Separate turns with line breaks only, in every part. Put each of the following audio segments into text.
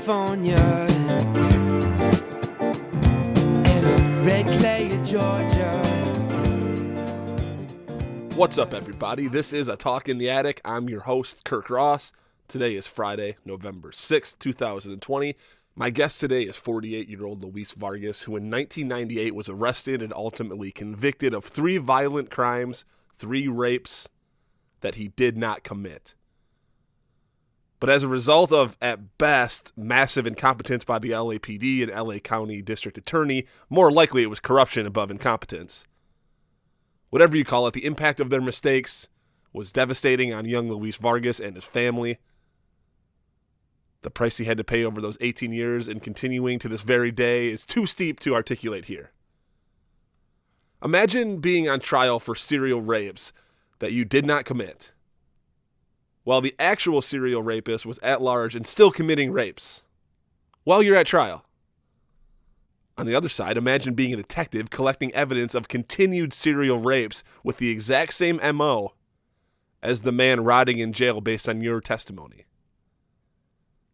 California and a red clay of Georgia.
What's up, everybody? This is A Talk in the Attic. I'm your host, Kirk Ross. Today is Friday, November 6th, 2020. My guest today is 48-year-old Luis Vargas, who in 1998 was arrested and ultimately convicted of 3 violent crimes, 3 rapes that he did not commit. But as a result of, at best, massive incompetence by the LAPD and LA County District Attorney, more likely it was corruption above incompetence. Whatever you call it, the impact of their mistakes was devastating on young Luis Vargas and his family. The price he had to pay over those 18 years and continuing to this very day is too steep to articulate here. Imagine being on trial for serial rapes that you did not commit, while the actual serial rapist was at large and still committing rapes while you're at trial. On the other side, imagine being a detective collecting evidence of continued serial rapes with the exact same MO as the man rotting in jail based on your testimony.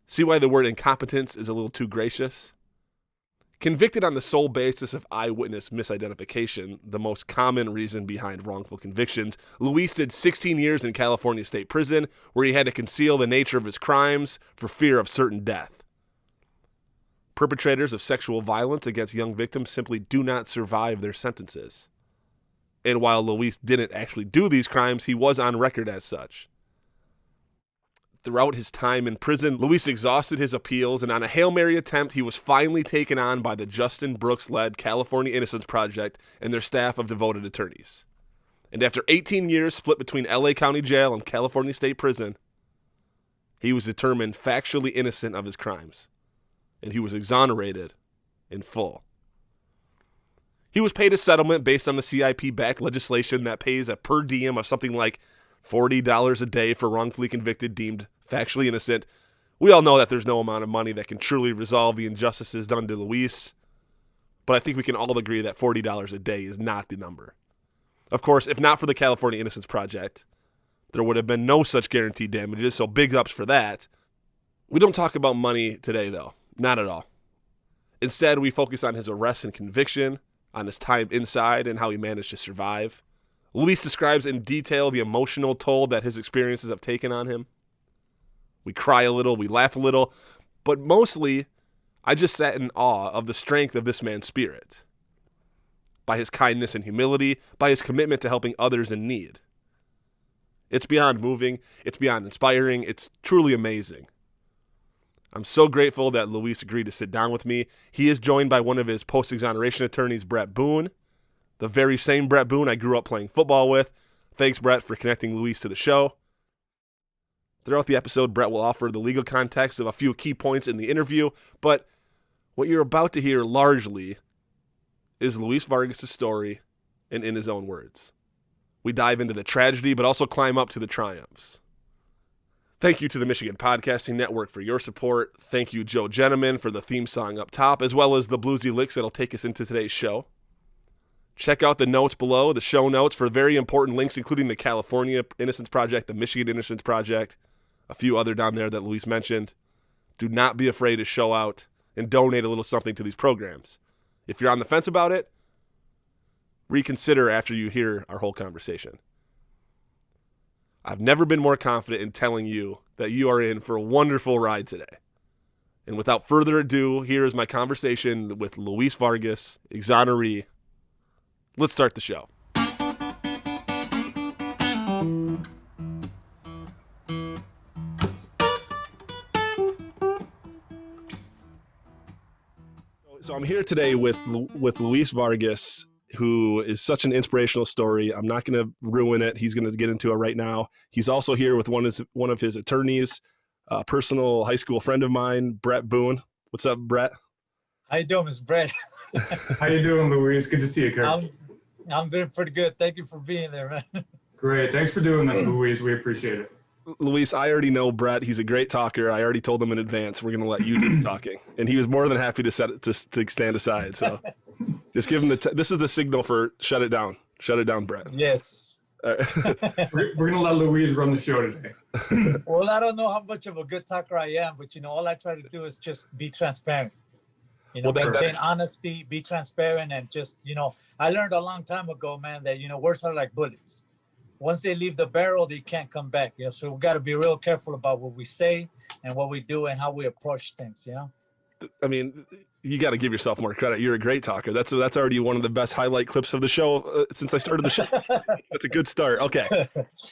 See why the word incompetence is a little too gracious? Convicted on the sole basis of eyewitness misidentification, the most common reason behind wrongful convictions, Luis did 16 years in California State Prison, where he had to conceal the nature of his crimes for fear of certain death. Perpetrators of sexual violence against young victims simply do not survive their sentences. And while Luis didn't actually do these crimes, he was on record as such. Throughout his time in prison, Luis exhausted his appeals, and on a Hail Mary attempt, he was finally taken on by the Justin Brooks-led California Innocence Project and their staff of devoted attorneys. And after 18 years split between LA County Jail and California State Prison, he was determined factually innocent of his crimes, and he was exonerated in full. He was paid a settlement based on the CIP-backed legislation that pays a per diem of something like $40 a day for wrongfully convicted deemed factually innocent. We all know that there's no amount of money that can truly resolve the injustices done to Luis, but I think we can all agree that $40 a day is not the number. Of course, if not for the California Innocence Project, there would have been no such guaranteed damages, so big ups for that. We don't talk about money today, though. Not at all. Instead, we focus on his arrest and conviction, on his time inside and how he managed to survive. Luis describes in detail the emotional toll that his experiences have taken on him. We cry a little, we laugh a little, but mostly, I just sat in awe of the strength of this man's spirit. By his kindness and humility, by his commitment to helping others in need. It's beyond moving, it's beyond inspiring, it's truly amazing. I'm so grateful that Luis agreed to sit down with me. He is joined by one of his post-exoneration attorneys, Brett Boone, the very same Brett Boone I grew up playing football with. Thanks, Brett, for connecting Luis to the show. Throughout the episode, Brett will offer the legal context of a few key points in the interview, but what you're about to hear largely is Luis Vargas' story and in his own words. We dive into the tragedy, but also climb up to the triumphs. Thank you to the Michigan Podcasting Network for your support. Thank you, Joe Gentleman, for the theme song up top, as well as the bluesy licks that'll take us into today's show. Check out the notes below, the show notes, for very important links, including the California Innocence Project, the Michigan Innocence Project, a few other down there that Luis mentioned. Do not be afraid to show out and donate a little something to these programs. If you're on the fence about it, reconsider after you hear our whole conversation. I've never been more confident in telling you that you are in for a wonderful ride today. And without further ado, here is my conversation with Luis Vargas, exoneree. Let's start the show. So I'm here today with Luis Vargas, who is such an inspirational story. I'm not going to ruin it. He's going to get into it right now. He's also here with one of his attorneys, a personal high school friend of mine, Brett Boone. What's up, Brett?
How you doing, Mr. Brett?
How you doing, Luis? Good to see you, Kirk.
I'm doing pretty good. Thank you for being there, man.
Great. Thanks for doing this, Luis. We appreciate it.
Luis, I already know Brett. He's a great talker. I already told him in advance we're going to let you do the talking, and he was more than happy to stand aside. So just give him this is the signal for shut it down. Shut it down, Brett.
Yes.
We're gonna let Luis run the show today.
Well, I don't know how much of a good talker I am, but all I try to do is just be transparent. Maintain honesty, be transparent, and just I learned a long time ago, man, that words are like bullets. Once they leave the barrel, they can't come back. So we got to be real careful about what we say and what we do and how we approach things.
I mean, you got to give yourself more credit. You're a great talker. That's already one of the best highlight clips of the show since I started the show. That's a good start. Okay,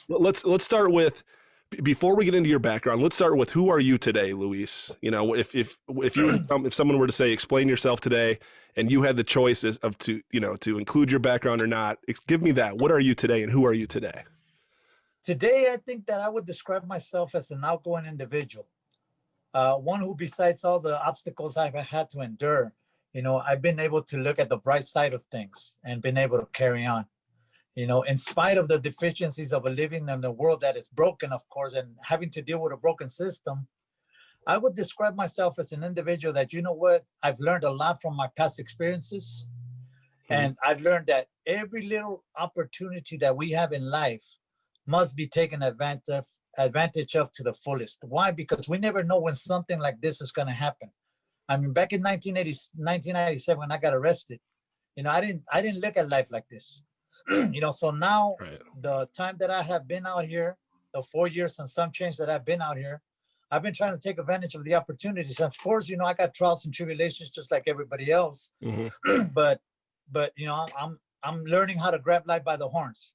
let's start with, before we get into your background, let's start with, who are you today, Luis? If someone were to say, explain yourself today, and you had the choice of to include your background or not, give me that. What are you today, and who are you today?
Today, I think that I would describe myself as an outgoing individual. One who, besides all the obstacles I've had to endure, I've been able to look at the bright side of things and been able to carry on. In spite of the deficiencies of living in a world that is broken, of course, and having to deal with a broken system, I would describe myself as an individual that, I've learned a lot from my past experiences. And I've learned that every little opportunity that we have in life must be taken advantage of to the fullest. Why? Because we never know when something like this is going to happen. I mean, back in 1997, when I got arrested, I didn't look at life like this. So now, right, the time that I have been out here, the 4 years and some change that I've been out here, I've been trying to take advantage of the opportunities. Of course, I got trials and tribulations just like everybody else. But I'm learning how to grab life by the horns.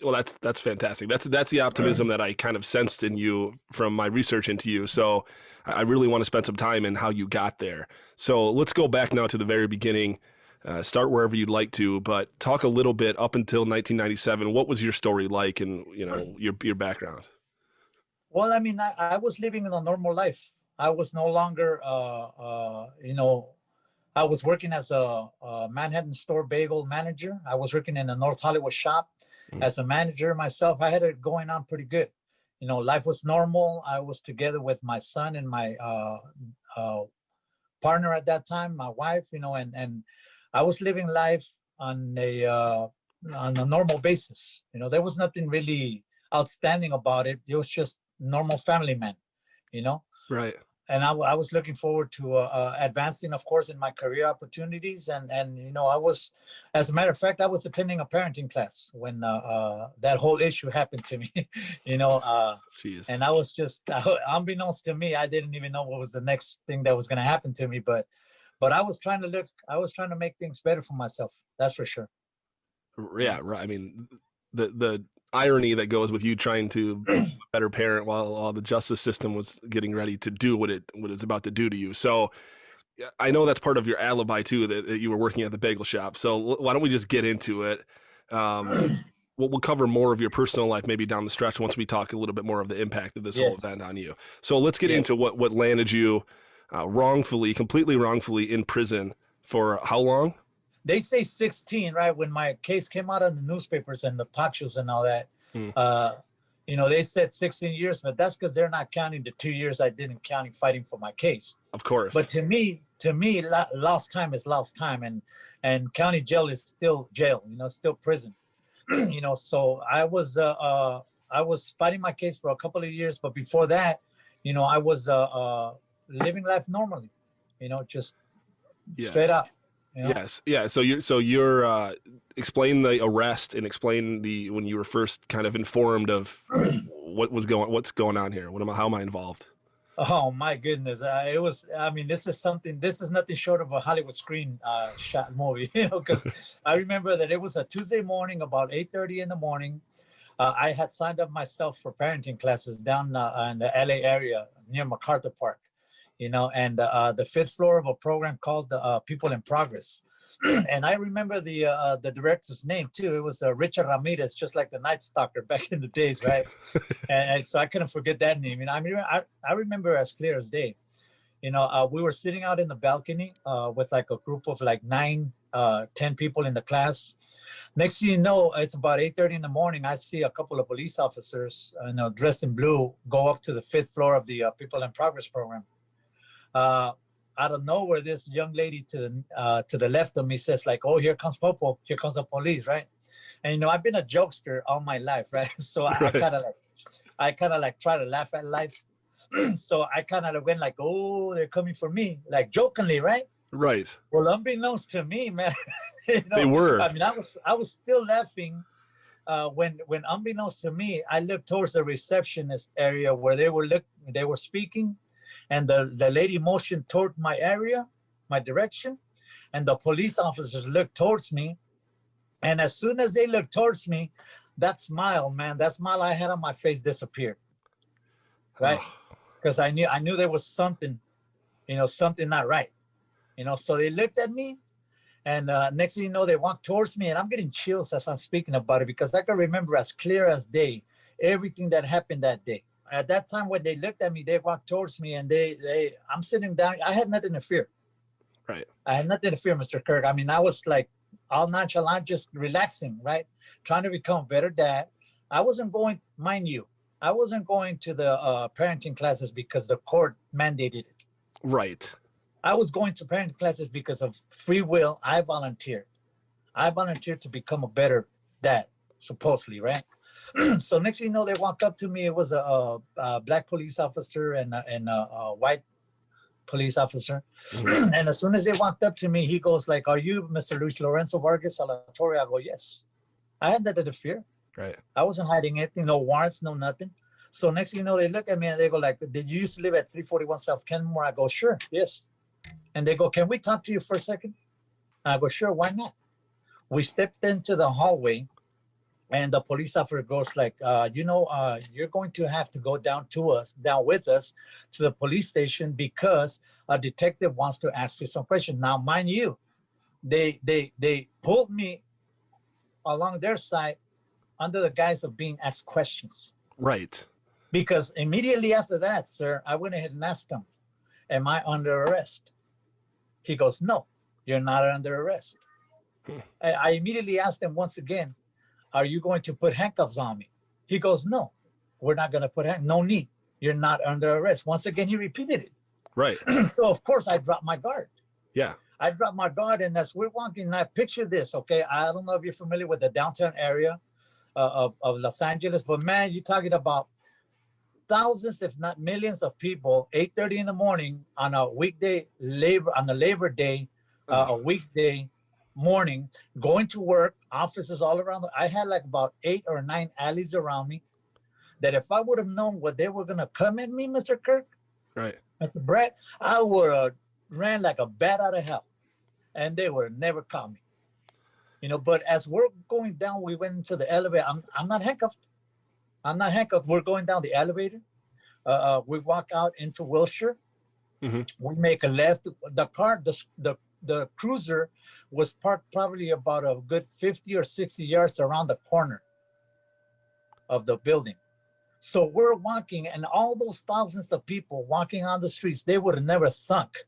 Well, that's fantastic. That's the optimism that I kind of sensed in you from my research into you. So I really want to spend some time in how you got there. So let's go back now to the very beginning. Start wherever you'd like to, but talk a little bit up until 1997. What was your story like, and your background?
Well, I mean, I was living in a normal life. I was no longer, I was working as a Manhattan store bagel manager. I was working in a North Hollywood shop as a manager myself. I had it going on pretty good. Life was normal. I was together with my son and my partner at that time, my wife, and I was living life on a normal basis. There was nothing really outstanding about it. It was just normal family man, Right. And I was looking forward to advancing, of course, in my career opportunities. And I was, as a matter of fact, I was attending a parenting class when that whole issue happened to me, and I was just, unbeknownst to me, I didn't even know what was the next thing that was going to happen to me. But I was trying to make things better for myself. That's for sure.
Yeah, right. I mean, the irony that goes with you trying to be a better parent while all the justice system was getting ready to do what it's about to do to you. So I know that's part of your alibi too, that you were working at the bagel shop. So why don't we just get into it? We'll cover more of your personal life maybe down the stretch once we talk a little bit more of the impact of this whole event on you. So let's get into what landed you completely wrongfully in prison for how long?
They say 16, right? When my case came out in the newspapers and the talk shows and all that, they said 16 years, but that's because they're not counting the 2 years I did in county fighting for my case.
Of course.
But to me, lost time is lost time, and county jail is still jail, still prison. So I was fighting my case for a couple of years, but before that, I was living life normally, just straight up.
Yes. Yeah. So you're explain the arrest and explain when you were first kind of informed of what's going on here. How am I involved?
Oh my goodness. This is nothing short of a Hollywood screen shot movie, because I remember that it was a Tuesday morning about 8:30 in the morning. I had signed up myself for parenting classes down in the LA area near MacArthur Park. And the 5th floor of a program called People in Progress. And I remember the director's name too. It was Richard Ramirez, just like the Night Stalker back in the days, right? and so I couldn't forget that name. I remember as clear as day. We were sitting out in the balcony with like a group of like 9, 10 people in the class. Next thing you know, it's about 8:30 in the morning. I see a couple of police officers, dressed in blue, go up to the 5th floor of the People in Progress program. Out of nowhere, this young lady to the left of me says like, "Oh, here comes Popo, here comes the police," right? And, you know, I've been a jokester all my life, right? So I
Right.
kind of like try to laugh at life. So I kind of went like, oh, they're coming for me, like jokingly, right?
Right.
Well, unbeknownst to me, man, you know,
They were.
I mean, I was still laughing when unbeknownst to me, I looked towards the receptionist area where they were speaking, and the lady motioned toward my area, my direction, and the police officers looked towards me. And as soon as they looked towards me, that smile, man, that smile I had on my face disappeared. Right?
Oh,
Because I knew there was something, you know, something not right. You know, so they looked at me, and next thing you know, they walked towards me, and I'm getting chills as I'm speaking about it because I can remember as clear as day everything that happened that day. At that time, when they looked at me, they walked towards me, and I'm sitting down. I had nothing to fear.
right.
I had nothing to fear, Mr. Kirk. I mean, I was like all nonchalant, just relaxing, right? Trying to become a better dad. I wasn't going, mind you, I wasn't going to the parenting classes because the court mandated it.
Right.
I was going to parenting classes because of free will. I volunteered. I volunteered to become a better dad, supposedly, right? So next thing you know, they walked up to me. It was a black police officer and a white police officer.
Mhm.
And as soon as they walked up to me, he goes like, "Are you Mr. Luis Lorenzo Vargas Salvatore?" I go, "Yes." I had nothing to fear.
Right.
I wasn't hiding anything, no warrants, no nothing. So next thing you know, they look at me and they go like, "Did you used to live at 341 South Kenmore?" I go, "Sure, yes." And they go, "Can we talk to you for a second?" I go, "Sure, why not?" We stepped into the hallway, and the police officer goes like, "You're going to have to go down with us to the police station because a detective wants to ask you some questions." Now, mind you, they pulled me along their side under the guise of being asked questions.
Right.
Because immediately after that, sir, I went ahead and asked him, "Am I under arrest?" He goes, "No, you're not under arrest." I immediately asked him once again, "Are you going to put handcuffs on me?" He goes, "No, we're not going to put handcuffs. No need. You're not under arrest." Once again, he repeated
Right.
it. So, of course, I dropped my guard.
Yeah.
I dropped my guard, and as we're walking, now picture this, okay? I don't know if you're familiar with the downtown area of Los Angeles, but man, you're talking about thousands, if not millions of people, 8:30 in the morning on a weekday on the Labor Day, a weekday morning, going to work, offices all around. I had like about 8 or 9 alleys around me that if I would have known what they were going to come at me, Mr. Kirk,
Right.
Mr. Brett, I would have ran like a bat out of hell and they would have never caught me. You know, but as we're going down, we went into the elevator. I'm not handcuffed. I'm not handcuffed. We're going down the elevator. We walk out into Wilshire.
Mhm.
We make a left. The cruiser was parked probably about a good 50 or 60 yards around the corner of the building. So we're walking, and all those thousands of people walking on the streets, they would have never thunk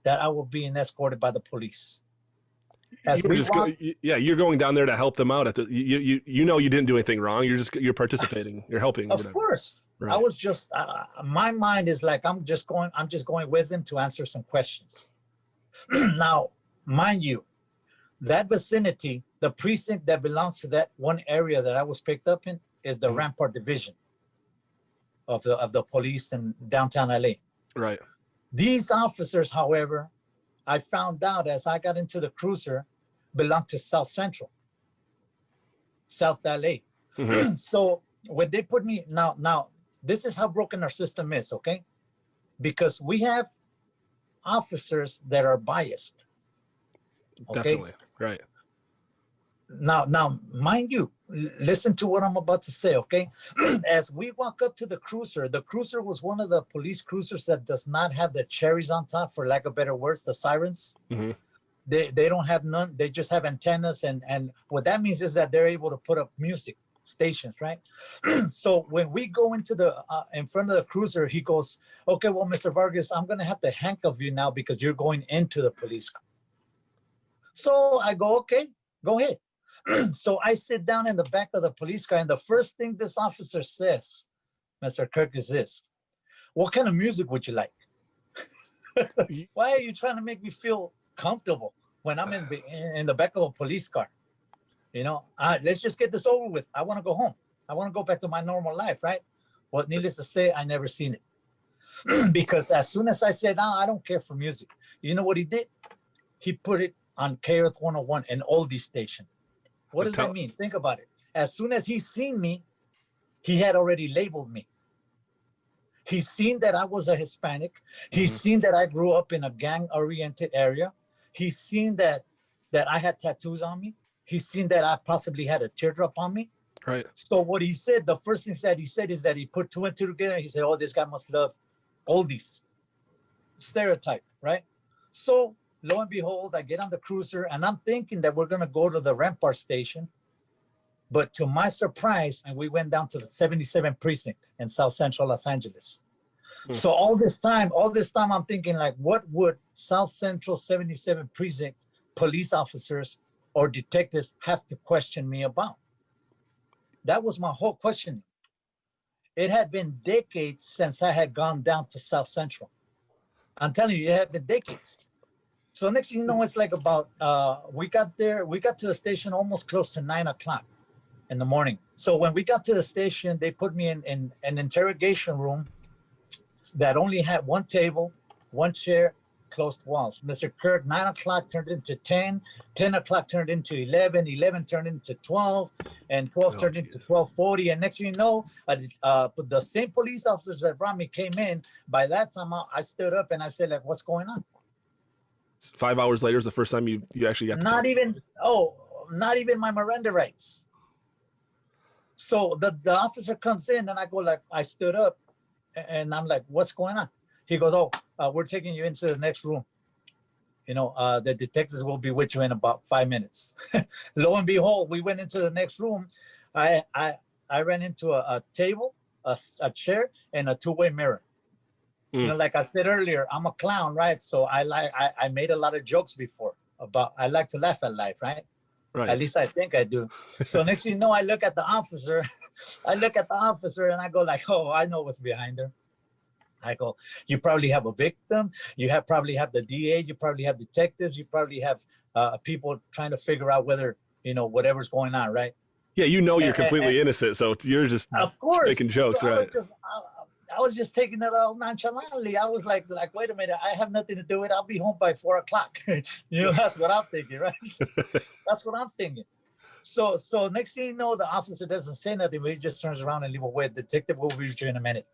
that I was being escorted by the police. As
You're
we
just
walk,
you're going down there to help them out. You know you didn't do anything wrong. You're participating. You're helping.
of
whatever.
course,
Right.
I was just my mind is like I'm just going with them to answer some questions. Now, mind you, that vicinity, the precinct that belongs to that one area that I was picked up in is the Rampart Division of the police in downtown LA.
Right.
These officers, however, I found out as I got into the cruiser, belong to South Central, South LA.
Mhm.
So when they put me now, this is how broken our system is, okay? Because we have officers that are biased. Okay.
Definitely. Right.
Now, mind you, listen to what I'm about to say, okay? As we walk up to the cruiser was one of the police cruisers that does not have the cherries on top, for lack of better words, the sirens.
Mhm.
They don't have none. They just have antennas, and what that means is that they're able to put up music stations, right? So when we go into the in front of the cruiser, he goes, "Okay, well, Mr. Vargas, I'm gonna have to handcuff you now because you're going into the police car." So I go, "Okay, go ahead." So I sit down in the back of the police car, and the first thing this officer says, Mr. Kirk, is this: "What kind of music would you like?" Why are you trying to make me feel comfortable when I'm in the back of a police car? Let's just get this over with. I want to go home. I want to go back to my normal life, right? Well, needless to say, I never seen it. Because as soon as I said, no, I don't care for music, you know what he did? He put it on KRF 101, an oldie station. What does that mean? Think about it. As soon as he seen me, he had already labeled me. He's seen that I was a Hispanic. He's seen that I grew up in a gang-oriented area. He's seen that I had tattoos on me. He's seen that I possibly had a teardrop on me.
Right.
So what he said, the first thing that he said is that he put two and two together. He said, oh, this guy must love oldies. Stereotype, right? So lo and behold, I get on the cruiser and I'm thinking that we're going to go to the Rampart station. But to my surprise, and we went down to the 77 precinct in South Central Los Angeles. So all this time I'm thinking like, what would South Central 77 precinct police officers or detectives have to question me about? That was my whole questioning. It had been decades since I had gone down to South Central. I'm telling you, it had been decades. So next thing you know, it's like about, we got to the station almost close to 9 o'clock in the morning. So when we got to the station, they put me in an interrogation room that only had one table, one chair, closed walls. Mr. Kirk, 9 o'clock turned into 10, 10 o'clock turned into 11, 11 turned into 12, and 12 turned into 12:40. And next thing you know, the same police officers that brought me came in. By that time, I stood up and I said, like, what's going on?
5 hours later is the first time you actually got to
not even my Miranda rights. So the officer comes in and I go like, I stood up and I'm like, what's going on? He goes, we're taking you into the next room. The detectives will be with you in about 5 minutes. Lo and behold, we went into the next room. I ran into a table, a chair, and a two-way mirror. Like I said earlier, I'm a clown, right? So I made a lot of jokes before I like to laugh at life, right?
Right.
At least I think I do. So next thing you know, I look at the officer. And I go like, oh, I know what's behind her. I go, you probably have a victim. You probably have the DA. You probably have detectives. You probably have people trying to figure out whether, whatever's going on, right?
Yeah, you're completely innocent, so you're just
of course
making jokes,
so
right?
I was just taking it all nonchalantly. I was like, wait a minute, I have nothing to do with it. I'll be home by 4 o'clock. That's what I'm thinking, right? That's what I'm thinking. So next thing you know, the officer doesn't say nothing, but he just turns around and leave away. Detective will be with you in a minute.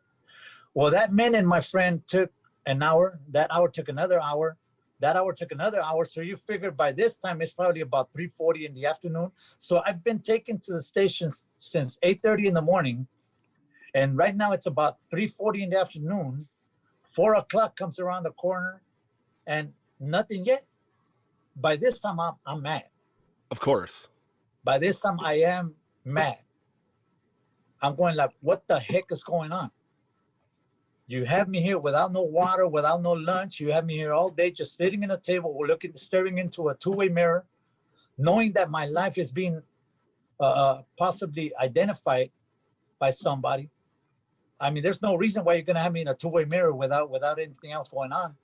Well, that minute, my friend, took an hour. That hour took another hour. That hour took another hour. So you figure by this time, it's probably about 3:40 in the afternoon. So I've been taken to the station since 8:30 in the morning. And right now it's about 3:40 in the afternoon. 4 o'clock comes around the corner and nothing yet. By this time, I'm mad.
Of course.
By this time, I am mad. I'm going like, what the heck is going on? You have me here without no water, without no lunch. You have me here all day just sitting in a table, staring into a two-way mirror, knowing that my life is being possibly identified by somebody. I mean, there's no reason why you're going to have me in a two-way mirror without anything else going on.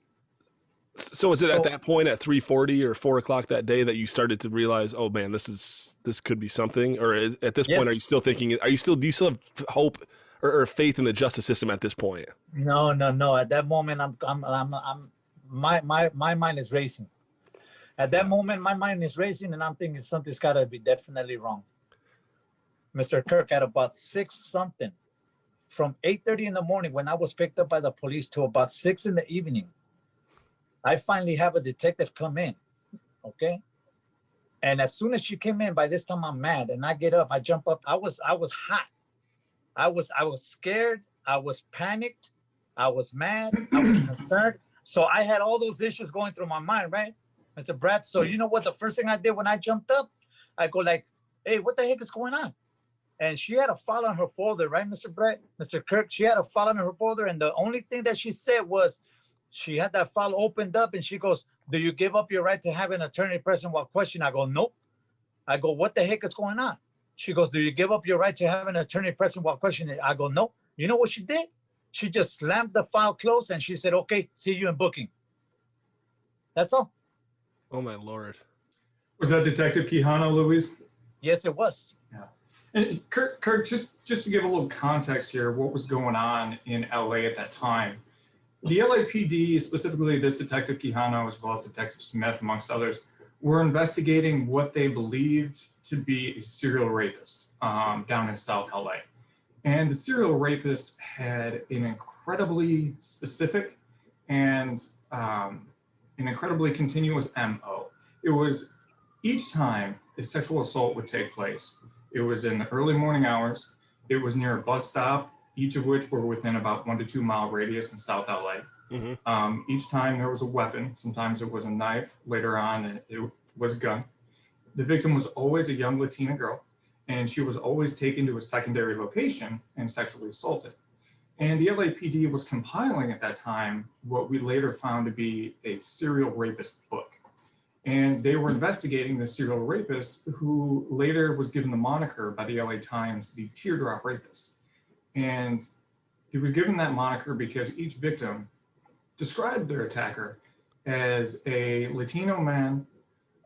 So is it at that point at 3:40 or 4 o'clock that day that you started to realize, oh man, this could be something? Or at this point, are you still thinking? Do you still have hope or faith in the justice system at this point?
No. At that moment, my mind is racing. At that moment, my mind is racing, and I'm thinking something's got to be definitely wrong. Mr. Kirk, at about 6 something, from 8:30 in the morning when I was picked up by the police to about 6 in the evening, I finally have a detective come in, okay? And as soon as she came in, by this time I'm mad, and I get up, I jump up. I was hot. I was scared. I was panicked. I was mad. I was concerned. So I had all those issues going through my mind, right, Mr. Brad? So you know what? The first thing I did when I jumped up, I go like, hey, what the heck is going on? And she had a file on her folder, right, Mr. Brett, Mr. Kirk? She had a file on her folder, and the only thing that she said was she had that file opened up, and she goes, do you give up your right to have an attorney present while questioning? I go, nope. I go, what the heck is going on? She goes, do you give up your right to have an attorney present while questioning? I go, nope. You know what she did? She just slammed the file closed, and she said, okay, see you in booking. That's all.
Oh, my Lord.
Was that Detective Quijano, Luis?
Yes, it was.
Yeah. And Kurt, just to give a little context here, what was going on in LA at that time. The LAPD, specifically this Detective Quijano, as well as Detective Smith, amongst others, were investigating what they believed to be a serial rapist down in South LA. And the serial rapist had an incredibly specific and an incredibly continuous MO. It was each time a sexual assault would take place, it was in the early morning hours, it was near a bus stop, each of which were within about 1 to 2 mile radius in South LA. Each time there was a weapon. Sometimes it was a knife. Later on, it was a gun. The victim was always a young Latina girl, and she was always taken to a secondary location and sexually assaulted. And the LAPD was compiling at that time what we later found to be a serial rapist book. And they were investigating the serial rapist, who later was given the moniker by the LA Times, the Tear Drop Rapist. And he was given that moniker because each victim described their attacker as a Latino man,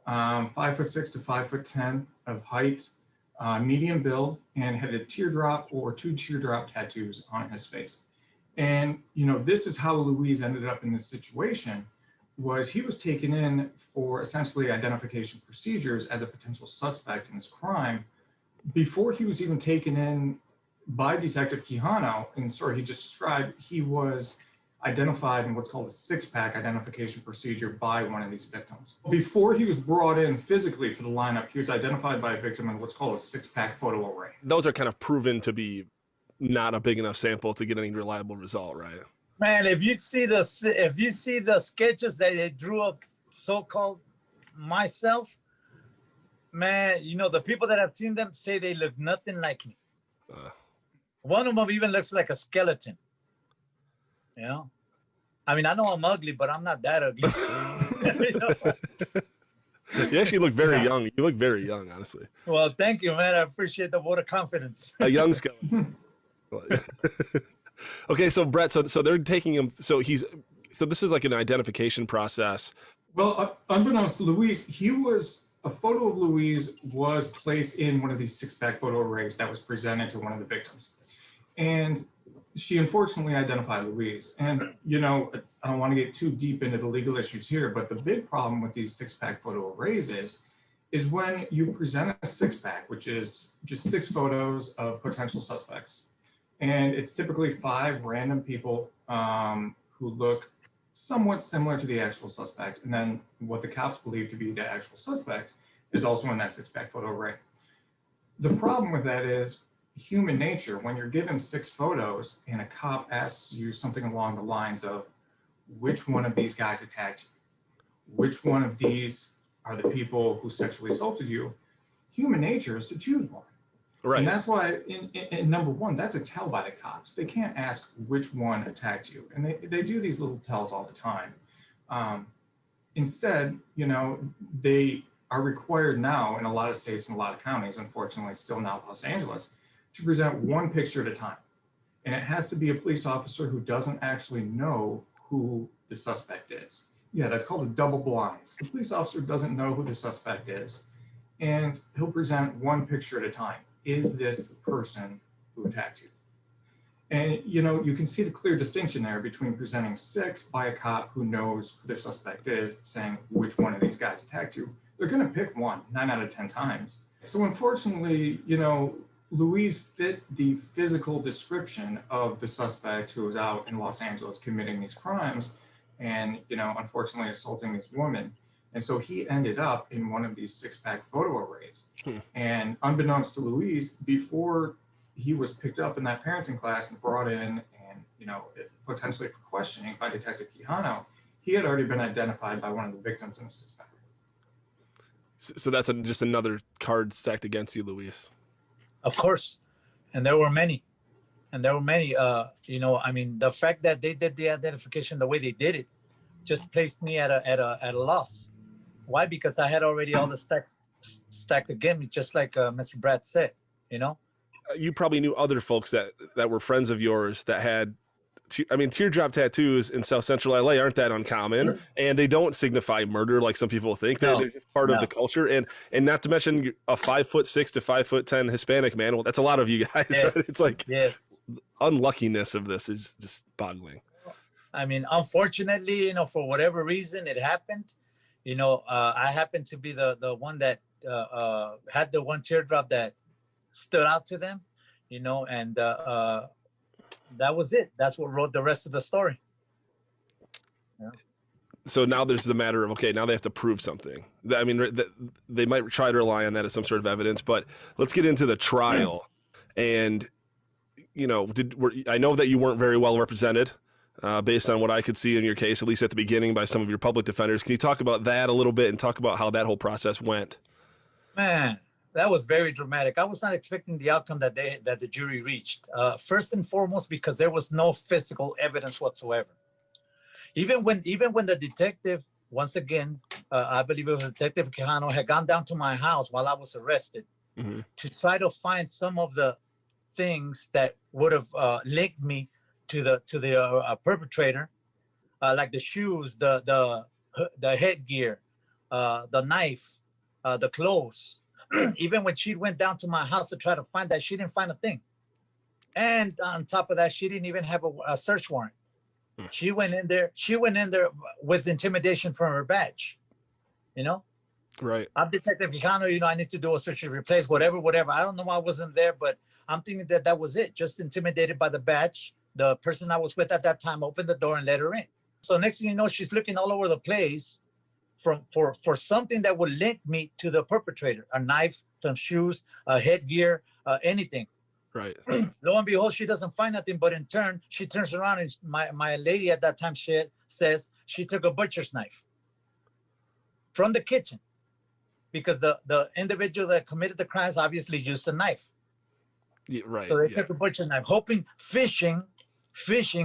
5'6" to 5'10" of height, medium build, and had a teardrop or 2 teardrop tattoos on his face. And this is how Luis ended up in this situation. Was he was taken in for essentially identification procedures as a potential suspect in this crime before he was even taken in by Detective Quijano. And sorry, he just described, he was identified in what's called a 6-pack identification procedure by one of these victims. Before he was brought in physically for the lineup, he was identified by a victim in what's called a 6-pack photo array.
Those are kind of proven to be not a big enough sample to get any reliable result, right?
Man, if you see the sketches that they drew of so-called myself, man, the people that have seen them say they look nothing like me. One of them even looks like a skeleton. I mean, I know I'm ugly, but I'm not that ugly.
You actually look very young. You look very young, honestly.
Well, thank you, man. I appreciate the vote of confidence.
A young skeleton. Okay, so Brett, so they're taking him. So this is like an identification process.
Well, unbeknownst to Luis, a photo of Luis was placed in one of these 6-pack photo arrays that was presented to one of the victims. And she unfortunately identified Luis. And, I don't want to get too deep into the legal issues here, but the big problem with these 6-pack photo arrays is when you present a 6-pack, which is just 6 photos of potential suspects. And it's typically 5 random people who look somewhat similar to the actual suspect. And then what the cops believe to be the actual suspect is also in that 6-pack photo array. The problem with that is human nature. When you're given 6 photos and a cop asks you something along the lines of, which one of these guys attacked you? Which one of these are the people who sexually assaulted you? Human nature is to choose one.
Right.
And that's why in number one, that's a tell by the cops. They can't ask which one attacked you. And they do these little tells all the time. Instead, they are required now in a lot of states and a lot of counties, unfortunately still now Los Angeles, to present one picture at a time. And it has to be a police officer who doesn't actually know who the suspect is. Yeah, that's called a double blinds. The police officer doesn't know who the suspect is, and he'll present one picture at a time. Is this the person who attacked you? And, you can see the clear distinction there between presenting 6 by a cop who knows who the suspect is, saying which one of these guys attacked you. They're going to pick one 9 out of 10 times. So unfortunately, Luis fit the physical description of the suspect who was out in Los Angeles committing these crimes and, unfortunately assaulting this woman. And so he ended up in one of these 6-pack photo arrays. And unbeknownst to Luis, before he was picked up in that parenting class and brought in and, potentially for questioning by Detective Quijano, he had already been identified by one of the victims in the 6-pack.
So that's just another card stacked against you, Luis.
Of course. And there were many. The fact that they did the identification the way they did it just placed me at a loss. Why? Because I had already all the stacks stacked against me, just like Mr. Brad said,
You probably knew other folks that were friends of yours that had teardrop tattoos in South Central LA aren't that uncommon, and they don't signify murder like some people think. They're just part of the culture, and not to mention a 5'6" to 5'10" Hispanic man. Well, that's a lot of you guys.
Yes.
Right? It's like
yes.
unluckiness of this is just boggling.
I mean, unfortunately, you know, for whatever reason it happened, you know, I happened to be the one that had the one teardrop that stood out to them, you know, and that was it. That's what wrote the rest of the story. Yeah.
So now there's the matter of, okay, now they have to prove something. I mean, they might try to rely on that as some sort of evidence, but let's get into the trial. And, you know, I know that you weren't very well represented based on what I could see in your case, at least at the beginning, by some of your public defenders. Can you talk about that a little bit and talk about how that whole process went?
Man, that was very dramatic. I was not expecting the outcome that the jury reached. First and foremost, because there was no physical evidence whatsoever. Even when the detective, once again, I believe it was Detective Quijano, had gone down to my house while I was arrested to try to find some of the things that would have linked me to the perpetrator, like the shoes, the headgear, the knife, the clothes. Even when she went down to my house to try to find that, she didn't find a thing. And on top of that, she didn't even have a search warrant. She went in there with intimidation from her badge, you know?
Right.
I'm Detective Quijano, you know, I need to do a search and replace, whatever. I don't know why I wasn't there, but I'm thinking that was it. Just intimidated by the badge. The person I was with at that time opened the door and let her in. So next thing you know, she's looking all over the place for something that would link me to the perpetrator, a knife, some shoes, headgear, anything.
Right.
Lo and behold, she doesn't find nothing, but in turn, she turns around and my lady at that time says she took a butcher's knife from the kitchen because the individual that committed the crimes obviously used a knife.
Yeah, right.
So they took a butcher's knife, fishing,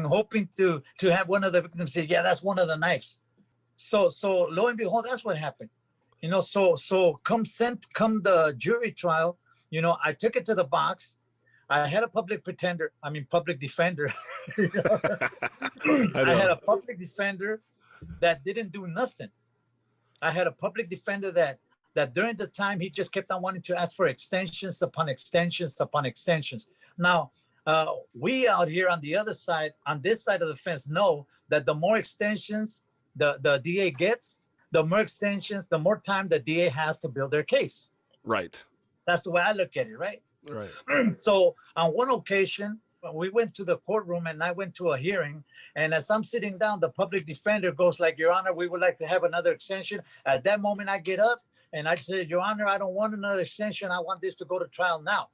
hoping to have one of the victims say, yeah, that's one of the knives. So lo and behold, that's what happened. You know, so come the jury trial, you know, I took it to the box. I had a public defender. I had a public defender that didn't do nothing. I had a public defender that during the time he just kept on wanting to ask for extensions upon extensions upon extensions. Now, we out here on the other side, on this side of the fence, know that the more extensions the DA gets, the more extensions, the more time the DA has to build their case.
Right.
That's the way I look at it, right?
Right.
So on one occasion, we went to the courtroom and I went to a hearing. And as I'm sitting down, the public defender goes like, Your Honor, we would like to have another extension. At that moment, I get up and I said, Your Honor, I don't want another extension. I want this to go to trial now.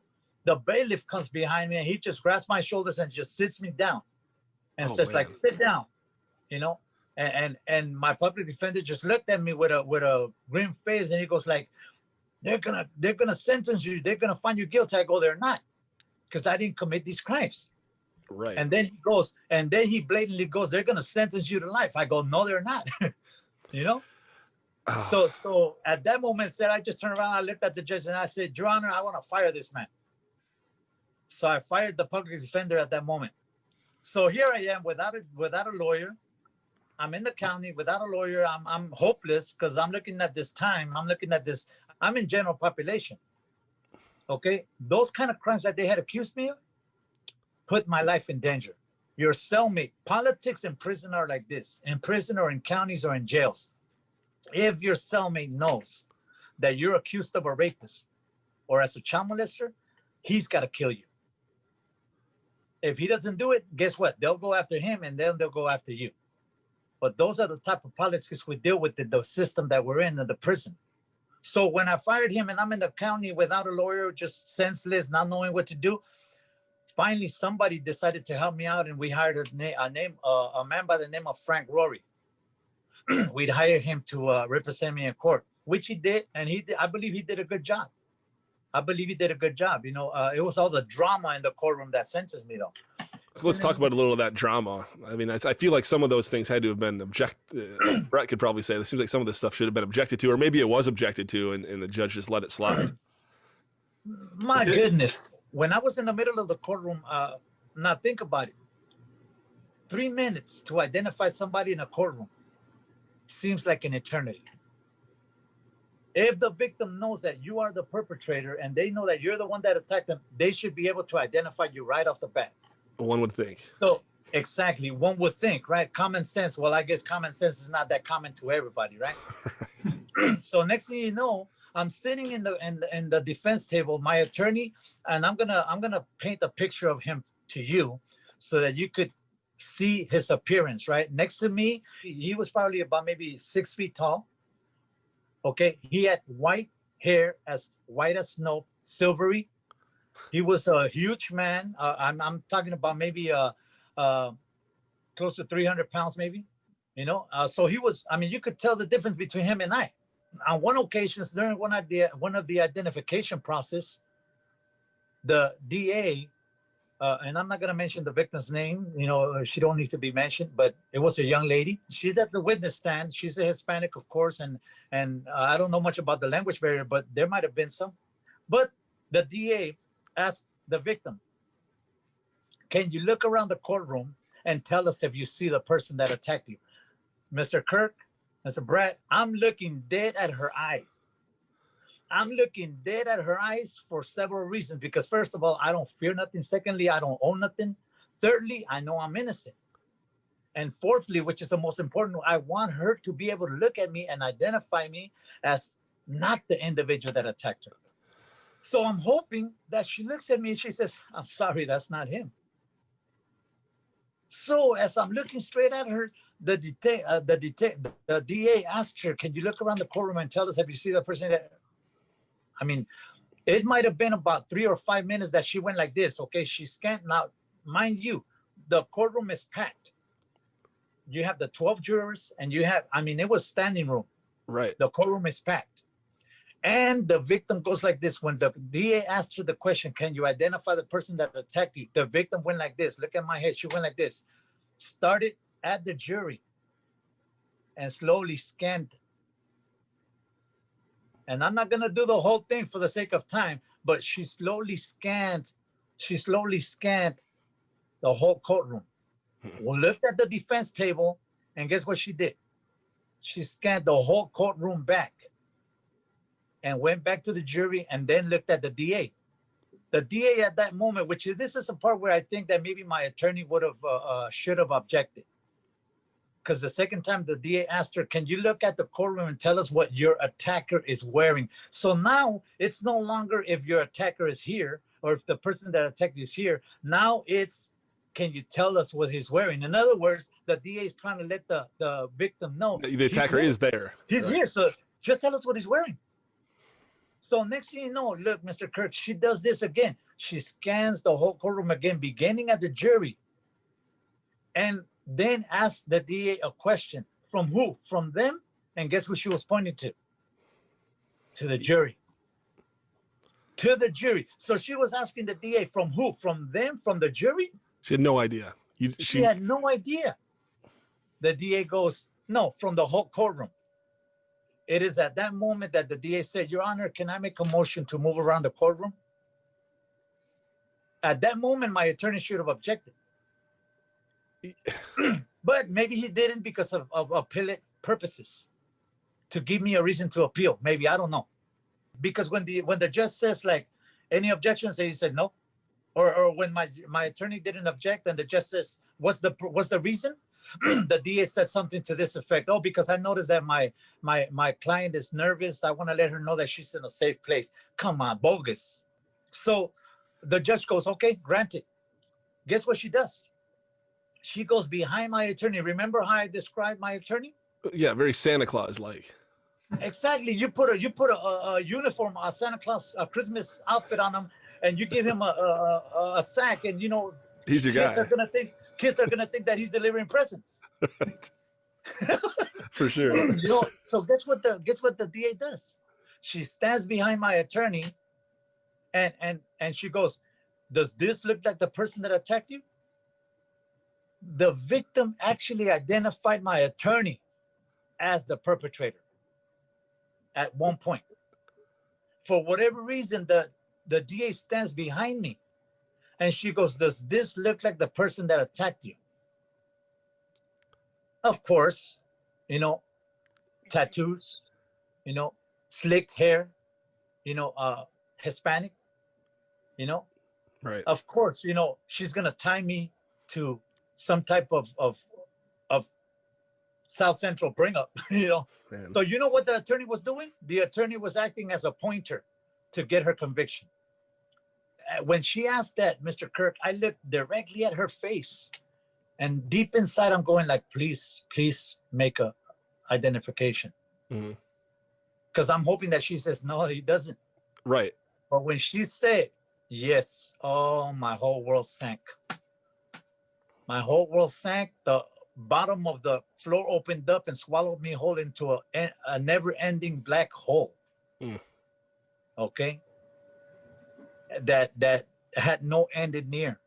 The bailiff comes behind me and he just grabs my shoulders and just sits me down and says, man, like, sit down, you know? And my public defender just looked at me with a grim face and he goes like, they're gonna sentence you. They're gonna find you guilty. I go, they're not, because I didn't commit these crimes.
Right.
And then he blatantly goes, they're gonna sentence you to life. I go, no, they're not. You know. So at that moment, I just turned around. I looked at the judge and I said, Your Honor, I want to fire this man. So I fired the public defender at that moment. So here I am without a lawyer. I'm in the county without a lawyer. I'm hopeless because I'm looking at this time. I'm in general population. Okay, those kind of crimes that they had accused me of put my life in danger. Your cellmate, politics in prison are like this. In prison or in counties or in jails, if your cellmate knows that you're accused of a rapist or as a child molester, he's got to kill you. If he doesn't do it, guess what? They'll go after him and then they'll go after you. But those are the type of politics we deal with in the system that we're in the prison. So when I fired him and I'm in the county without a lawyer, just senseless, not knowing what to do, finally somebody decided to help me out and we hired a man by the name of Frank Rory. We'd hire him to represent me in court, which he did, and I believe he did a good job. You know, it was all the drama in the courtroom that sentenced me, though.
Let's talk about a little of that drama. I mean, I feel like some of those things had to have been Brett could probably say, it seems like some of this stuff should have been objected to, or maybe it was objected to, and the judge just let it slide.
My goodness. When I was in the middle of the courtroom, now think about it. 3 minutes to identify somebody in a courtroom seems like an eternity. If the victim knows that you are the perpetrator and they know that you're the one that attacked them, they should be able to identify you right off the bat.
One would think.
So exactly, one would think, right? Common sense. Well, I guess common sense is not that common to everybody, right? So next thing you know, I'm sitting in the defense table, my attorney, and I'm gonna paint a picture of him to you so that you could see his appearance. Right next to me, he was probably about maybe 6 feet tall. Okay, he had white hair, as white as snow, silvery. He was a huge man. I'm talking about maybe close to 300 pounds, maybe. You know, so he was. I mean, you could tell the difference between him and I. On one occasion, during one of the identification process, the DA, and I'm not going to mention the victim's name. You know, she don't need to be mentioned, but it was a young lady. She's at the witness stand. She's a Hispanic, of course, and I don't know much about the language barrier, but there might have been some. But the DA asked the victim, "Can you look around the courtroom and tell us if you see the person that attacked you?" Mr. Kirk, Mr. Brad, I'm looking dead at her eyes. I'm looking dead at her eyes for several reasons. Because first of all, I don't fear nothing. Secondly, I don't own nothing. Thirdly, I know I'm innocent. And fourthly, which is the most important, I want her to be able to look at me and identify me as not the individual that attacked her. So I'm hoping that she looks at me and she says, "I'm sorry, that's not him." So as I'm looking straight at her, the DA asked her, "Can you look around the courtroom and tell us if you see the person that..." I mean, it might have been about 3 or 5 minutes that she went like this. Okay, she scanned. Now, mind you, the courtroom is packed. You have the 12 jurors, and you have, I mean, it was standing room.
Right.
The courtroom is packed. And the victim goes like this. When the DA asked her the question, "Can you identify the person that attacked you?" The victim went like this. Look at my head. She went like this. Started at the jury and slowly scanned. And I'm not going to do the whole thing for the sake of time, but she slowly scanned the whole courtroom. We looked at the defense table, and guess what she did? She scanned the whole courtroom back and went back to the jury and then looked at the DA. The DA at that moment, this is the part where I think that maybe my attorney should have objected. Because the second time the DA asked her, "Can you look at the courtroom and tell us what your attacker is wearing?" So now it's no longer if your attacker is here or if the person that attacked you is here. Now it's, "Can you tell us what he's wearing?" In other words, the DA is trying to let the victim know
The attacker is there.
He's here, so just tell us what he's wearing. So next thing you know, look, Mr. Kirk, she does this again. She scans the whole courtroom again, beginning at the jury, and then asks the DA a question. From who? From them? And guess who she was pointing to? To the jury. To the jury. So she was asking the DA, from who? From them? From the jury?
She had no idea.
She had no idea. The DA goes, "No, from the whole courtroom." It is at that moment that the DA said, "Your Honor, can I make a motion to move around the courtroom?" At that moment, my attorney should have objected. But maybe he didn't because of appellate purposes, to give me a reason to appeal. Maybe, I don't know. Because when the judge says, like, "Any objections?" he said no. Or when my attorney didn't object and the judge says, what's the reason? The DA said something to this effect: "Oh, because I noticed that my client is nervous. I want to let her know that she's in a safe place." Come on, bogus. So the judge goes, "Okay, granted." Guess what she does? She goes behind my attorney. Remember how I described my attorney?
Yeah, very Santa Claus-like.
Exactly. You put a uniform, a Santa Claus, a Christmas outfit on him, and you give him a sack, and
he's your
kids
guy.
Kids are gonna think that he's delivering presents.
For sure.
So guess what the DA does? She stands behind my attorney, and she goes, "Does this look like the person that attacked you?" The victim actually identified my attorney as the perpetrator at one point. For whatever reason, the DA stands behind me, and she goes, "Does this look like the person that attacked you?" Of course, tattoos, slicked hair, Hispanic, you know,
Right.
of course, she's gonna tie me to some type of South Central bring up,
Man.
So you know what the attorney was doing? The attorney was acting as a pointer to get her conviction. When she asked that, Mr. Kirk, I looked directly at her face, and deep inside, I'm going like, please make a identification, because I'm hoping that she says no, he doesn't.
Right.
But when she said yes, oh, my whole world sank. My whole world sank. The bottom of the floor opened up and swallowed me whole into a never-ending black hole. Okay, that had no ended near.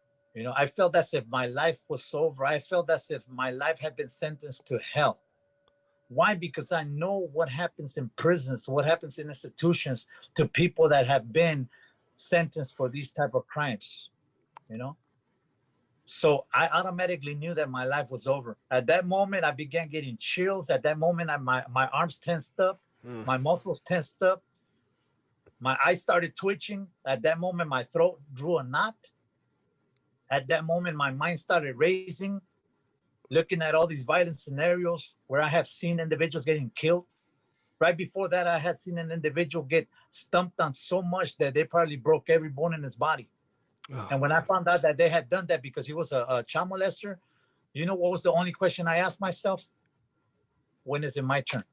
I felt as if my life was over. I felt as if my life had been sentenced to hell. Why? Because I know what happens in prisons, what happens in institutions to people that have been sentenced for these type of crimes. So I automatically knew that my life was over. At that moment, I began getting chills. At that moment, my arms tensed up, my muscles tensed up, my eyes started twitching. At that moment, my throat drew a knot. At that moment, my mind started racing, looking at all these violent scenarios where I have seen individuals getting killed. Right before that, I had seen an individual get stumped on so much that they probably broke every bone in his body. And when I found out that they had done that because he was a child molester, you know what was the only question I asked myself? When is it my turn?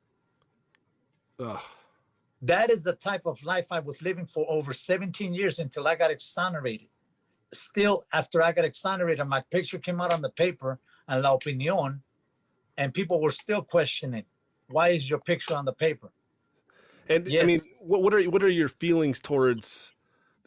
That is the type of life I was living for over 17 years until I got exonerated. Still, after I got exonerated, my picture came out on the paper and La Opinión, and people were still questioning, why is your picture on the paper?
And yes. I mean, what are your feelings towards?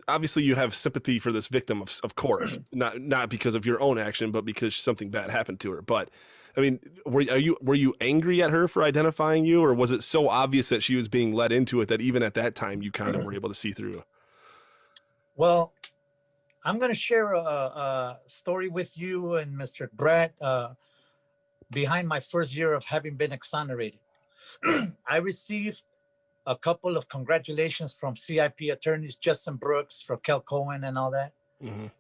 Obviously, you have sympathy for this victim, of course, not because of your own action, but because something bad happened to her. But I mean, were you angry at her for identifying you, or was it so obvious that she was being led into it that even at that time you kind of were able to see through?
Well, I'm going to share a story with you and Mr. Brett behind my first year of having been exonerated. I received a couple of congratulations from CIP attorneys, Justin Brooks, Raquel Cohen, and all that.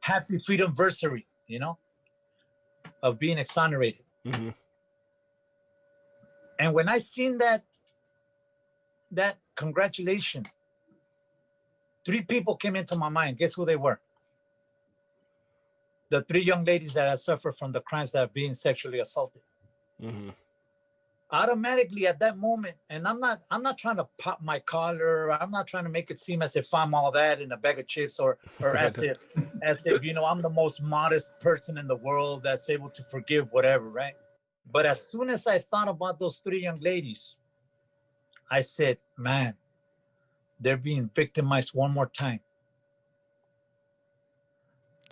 Happy Freedomversary, of being exonerated. And when I seen that congratulation, 3 people came into my mind. Guess who they were? The 3 young ladies that have suffered from the crimes that are being sexually assaulted. Automatically at that moment, and I'm not trying to pop my collar. I'm not trying to make it seem as if I'm all that in a bag of chips, or as if I'm the most modest person in the world that's able to forgive whatever, right? But as soon as I thought about those 3 young ladies, I said, man, they're being victimized one more time.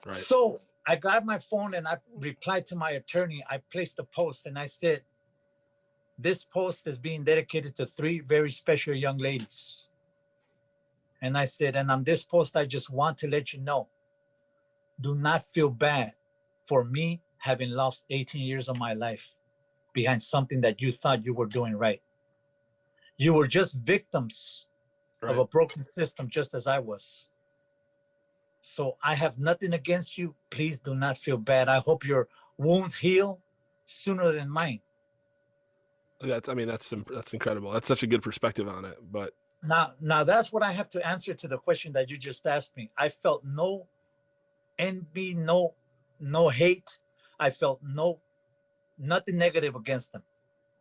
Right. So I got my phone and I replied to my attorney. I placed a post and I said, this post is being dedicated to 3 very special young ladies. And I said, and on this post, I just want to let you know, do not feel bad for me having lost 18 years of my life behind something that you thought you were doing right. You were just victims of a broken system, just as I was. So I have nothing against you. Please do not feel bad. I hope your wounds heal sooner than mine.
That's incredible. That's such a good perspective on it. But
now that's what I have to answer to the question that you just asked me. I felt no envy, no hate. I felt nothing negative against them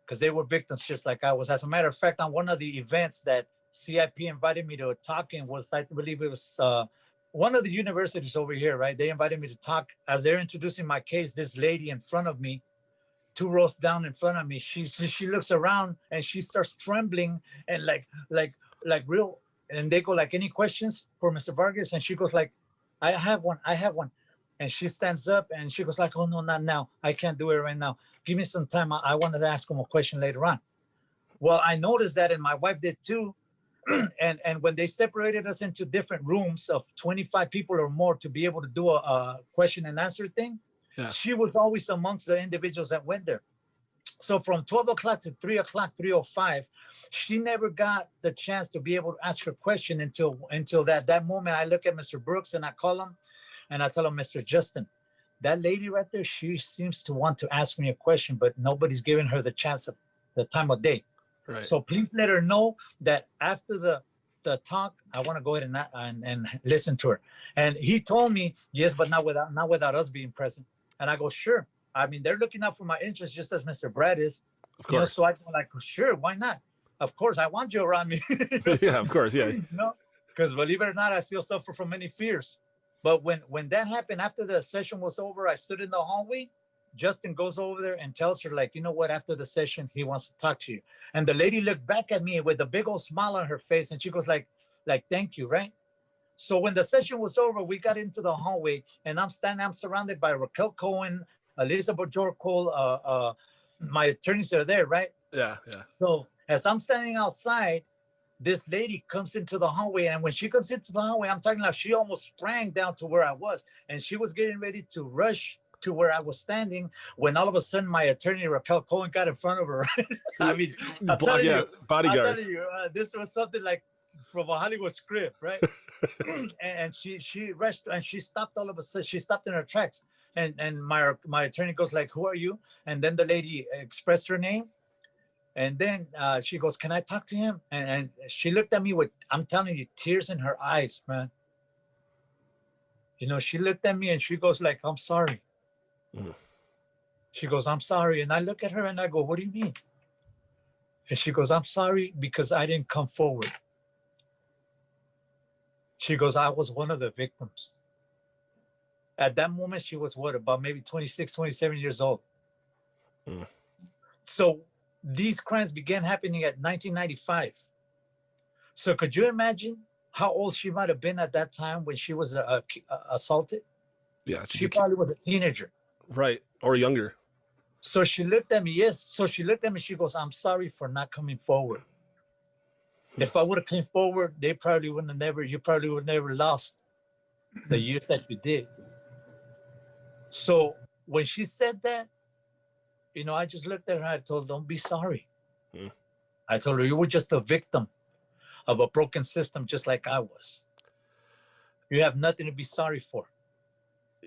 because they were victims just like I was. As a matter of fact, on one of the events that CIP invited me to talk in was, I believe it was one of the universities over here, right? They invited me to talk. As they're introducing my case, this lady in front of me, 2 rows down in front of me, she looks around and she starts trembling and like real. And they go like, any questions for Mr. Vargas? And she goes like, I have one. And she stands up and she goes like, oh no, not now. I can't do it right now. Give me some time. I wanted to ask him a question later on. Well, I noticed that, and my wife did too. And when they separated us into different rooms of 25 people or more to be able to do a question and answer thing, she was always amongst the individuals that went there. So from 12 o'clock to 3 o'clock, 3:05, she never got the chance to be able to ask her question until that moment. I look at Mr. Brooks and I call him and I tell him, Mr. Justin, that lady right there, she seems to want to ask me a question, but nobody's giving her the chance of the time of day.
Right.
So please let her know that after the talk, I want to go ahead and listen to her. And he told me, yes, but not without us being present. And I go, sure. I mean, they're looking out for my interests just as Mr. Brad is.
Of course.
So I go like, sure, why not? Of course, I want you around me.
Yeah, of course, yeah.
Because believe it or not, I still suffer from many fears. But when that happened, after the session was over, I stood in the hallway. Justin goes over there and tells her, like, you know what, after the session, he wants to talk to you. And the lady looked back at me with a big old smile on her face. And she goes like, thank you, right? So when the session was over, we got into the hallway and I'm surrounded by Raquel Cohen, Elizabeth Jorcol, my attorneys are there, right?
Yeah.
So as I'm standing outside, this lady comes into the hallway. And when she comes into the hallway, I'm talking like she almost sprang down to where I was. And she was getting ready to rush to where I was standing when all of a sudden my attorney, Raquel Cohen, got in front of her. I mean,
Bodyguard.
I'm telling you, this was something like from a Hollywood script, right? and she rushed and she stopped all of a sudden. She stopped in her tracks. And my attorney goes like, who are you? And then the lady expressed her name. And then she goes, can I talk to him? And she looked at me with, I'm telling you, tears in her eyes, man. You know, she looked at me and she goes like, I'm sorry. She goes, I'm sorry. And I look at her and I go, what do you mean? And she goes, I'm sorry because I didn't come forward. She goes, I was one of the victims. At that moment, she was what, about maybe 26, 27 years old. So these crimes began happening at 1995. So could you imagine how old she might have been at that time when she was assaulted?
Yeah.
She probably was a teenager.
Right. Or younger.
So she looked at me, yes. So she looked at me, she goes, I'm sorry for not coming forward. If I would have came forward, you probably would have never lost the years that you did. So when she said that, you know, I just looked at her, I told her, don't be sorry. I told her, you were just a victim of a broken system, just like I was. You have nothing to be sorry for.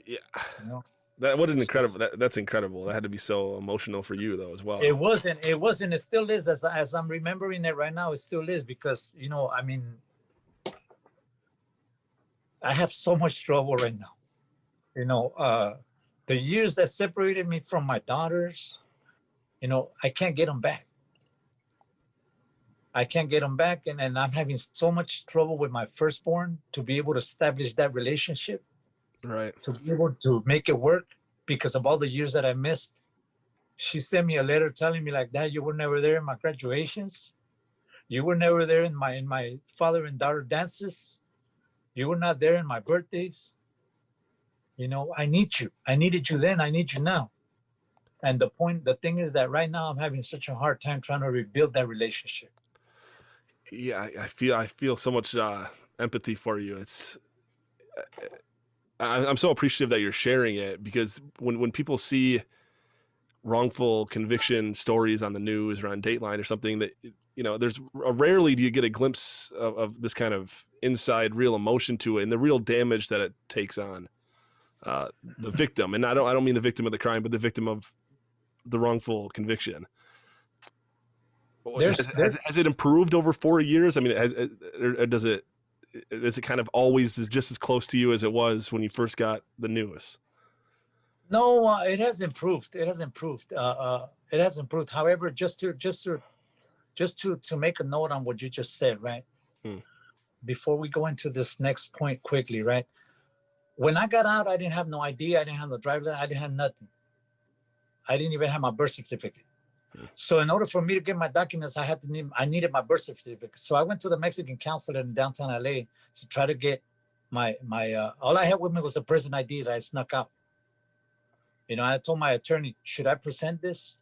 Yeah.
You know?
That's incredible. That had to be so emotional for you though, as well.
It wasn't, it still is, as I'm remembering it right now, it still is, because, you know, I mean, I have so much trouble right now. You know, the years that separated me from my daughters, you know, I can't get them back. I can't get them back. And I'm having so much trouble with my firstborn to be able to establish that relationship.
Right.
To be able to make it work because of all the years that I missed. She sent me a letter telling me like, Dad, you were never there in my graduations. You were never there in my father and daughter dances. You were not there in my birthdays. You know, I need you. I needed you then. I need you now. And the thing is that right now I'm having such a hard time trying to rebuild that relationship.
Yeah, I feel so much empathy for you. I'm so appreciative that you're sharing it, because when people see wrongful conviction stories on the news or on Dateline or something, that, you know, rarely do you get a glimpse of this kind of inside real emotion to it and the real damage that it takes on the victim. And I don't mean the victim of the crime, but the victim of the wrongful conviction. Has it improved over 4 years? I mean, is it kind of always just as close to you as it was when you first got the news?
No, it has improved. It has improved. It has improved. However, just to make a note on what you just said, right? Before we go into this next point quickly, right? When I got out, I didn't have no ID. I didn't have no driver's license. I didn't have nothing. I didn't even have my birth certificate. So in order for me to get my documents, I needed my birth certificate. So I went to the Mexican consulate in downtown LA to try to get my all I had with me was a prison ID that I snuck out. You know, I told my attorney, should I present this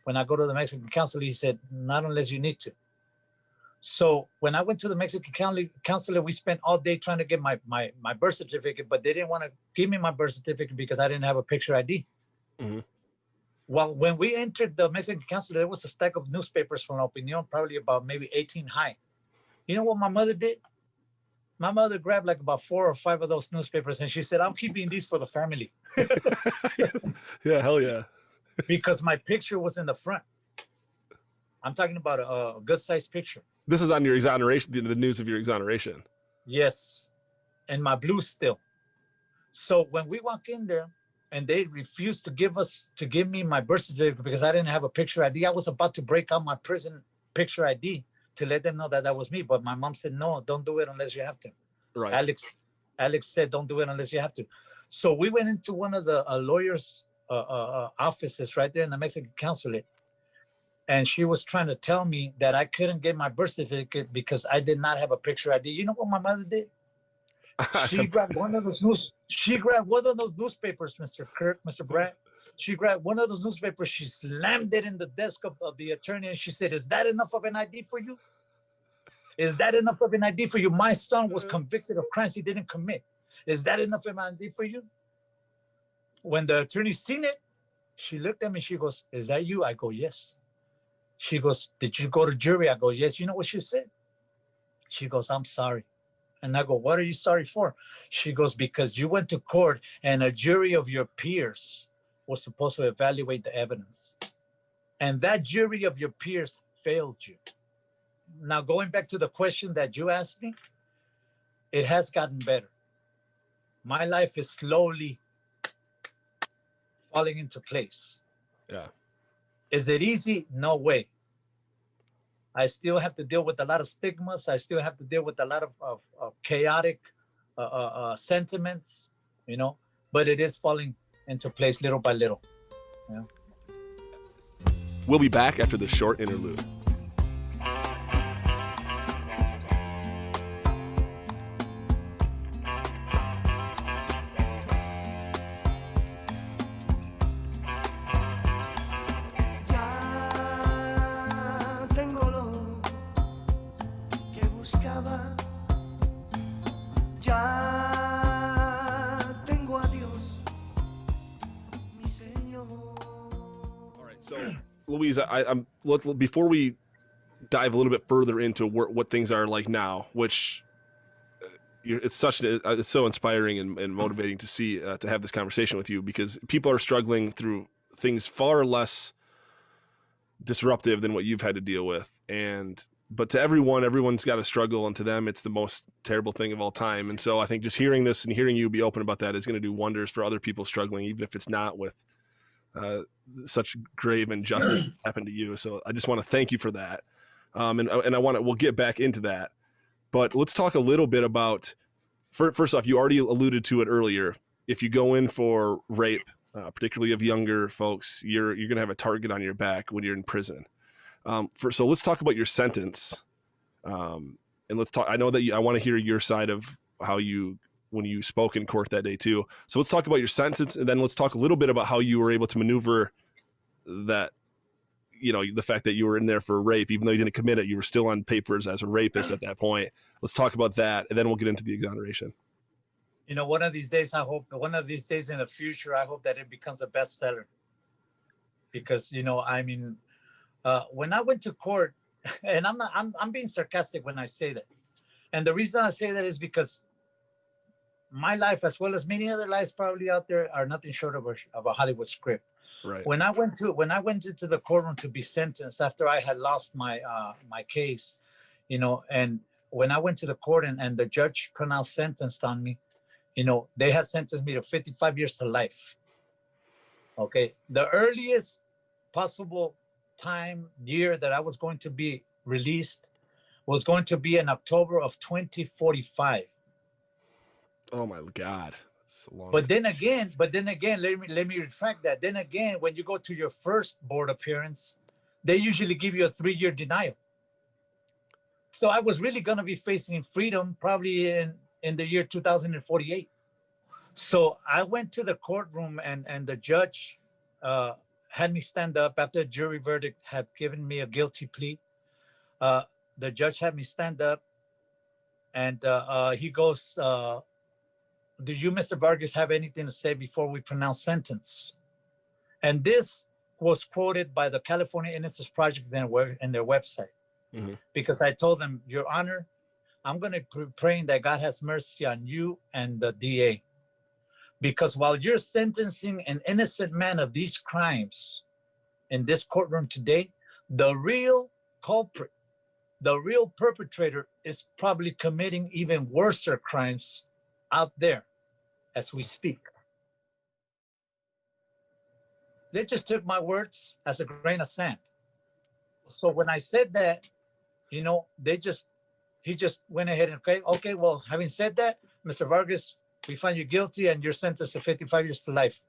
when I go to the Mexican consulate? He said, not unless you need to. So when I went to the Mexican consulate, we spent all day trying to get my birth certificate, but they didn't want to give me my birth certificate because I didn't have a picture ID. Well, when we entered the Mexican consulate, there was a stack of newspapers from La Opinión, probably about maybe 18 high. You know what my mother did? My mother grabbed like about 4 or 5 of those newspapers, and she said, "I'm keeping these for the family."
Yeah, hell yeah.
Because my picture was in the front. I'm talking about a good sized picture.
This is on your exoneration, the news of your exoneration.
Yes. And my blue still. So when we walk in there and they refused to give me my birth certificate because I didn't have a picture ID, I was about to break out my prison picture ID to let them know that that was me. But my mom said, "No, don't do it unless you have to."
Right.
Alex said, "Don't do it unless you have to." So we went into one of the lawyers' offices right there in the Mexican consulate. And she was trying to tell me that I couldn't get my birth certificate because I did not have a picture ID. You know what my mother did? She grabbed one of those newspapers, Mr. Kirk, Mr. Brad. She grabbed one of those newspapers. She slammed it in the desk of the attorney, and she said, "Is that enough of an ID for you? Is that enough of an ID for you? My son was convicted of crimes he didn't commit. Is that enough of an ID for you?" When the attorney seen it, she looked at me. She goes, "Is that you?" I go, "Yes." She goes, "Did you go to jury?" I go, "Yes." You know what she said? She goes, "I'm sorry." And I go, "What are you sorry for?" She goes, "Because you went to court and a jury of your peers was supposed to evaluate the evidence. And that jury of your peers failed you." Now, going back to the question that you asked me, it has gotten better. My life is slowly falling into place.
Yeah.
Is it easy? No way. I still have to deal with a lot of stigmas. I still have to deal with a lot of chaotic sentiments, but it is falling into place little by little.
We'll be back after this short interlude. So, Luis, before we dive a little bit further into what things are like now, which it's so inspiring and motivating to see, to have this conversation with you, because people are struggling through things far less disruptive than what you've had to deal with. But to everyone's got a struggle, and to them, it's the most terrible thing of all time. And so I think just hearing this and hearing you be open about that is going to do wonders for other people struggling, even if it's not with such grave injustice happened to you. So I just want to thank you for that. We'll get back into that, but let's talk a little bit about, first off, you already alluded to it earlier. If you go in for rape, particularly of younger folks, you're going to have a target on your back when you're in prison. So let's talk about your sentence. And let's talk, I know that I want to hear your side of how when you spoke in court that day too. So let's talk about your sentence, and then let's talk a little bit about how you were able to maneuver that, the fact that you were in there for rape, even though you didn't commit it, you were still on papers as a rapist at that point. Let's talk about that, and then we'll get into the exoneration.
One of these days in the future, I hope that it becomes a bestseller. Because, when I went to court, and I'm being sarcastic when I say that. And the reason I say that is because my life, as well as many other lives probably out there, are nothing short of a Hollywood script.
Right.
When I went into the courtroom to be sentenced after I had lost my case, and when I went to the court and the judge pronounced sentence on me, they had sentenced me to 55 years to life. Okay. The earliest possible year that I was going to be released was going to be in October of 2045.
Oh my God. That's a long
But
time.
then again, let me retract that. Then again, when you go to your first board appearance, they usually give you a 3-year denial. So I was really going to be facing freedom probably in the year 2048. So I went to the courtroom, and the judge had me stand up after the jury verdict had given me a guilty plea. The judge had me stand up, and he goes, "Do you, Mr. Vargas, have anything to say before we pronounce sentence?" And this was quoted by the California Innocence Project in their website.
Mm-hmm.
Because I told them, Your Honor, I'm going to be praying that God has mercy on you and the DA. Because while you're sentencing an innocent man of these crimes in this courtroom today, the real culprit, the real perpetrator is probably committing even worse crimes out there as we speak. They just took my words as a grain of sand. So when I said that, you know, he just went ahead and, okay, well, having said that, Mr. Vargas, we find you guilty and you're sentenced to 55 years to life.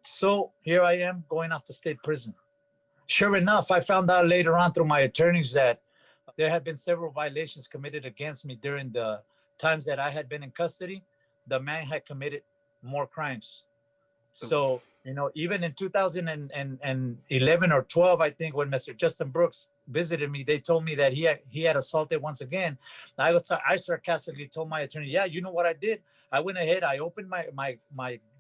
So here I am going off to state prison. Sure enough, I found out later on through my attorneys that there had been several violations committed against me during the times that I had been in custody. The man had committed more crimes. So, you know, even in 2011 or 12, I think, when Mr. Justin Brooks visited me, they told me that he had assaulted once again. I sarcastically told my attorney, yeah, you know what I did? I went ahead, I opened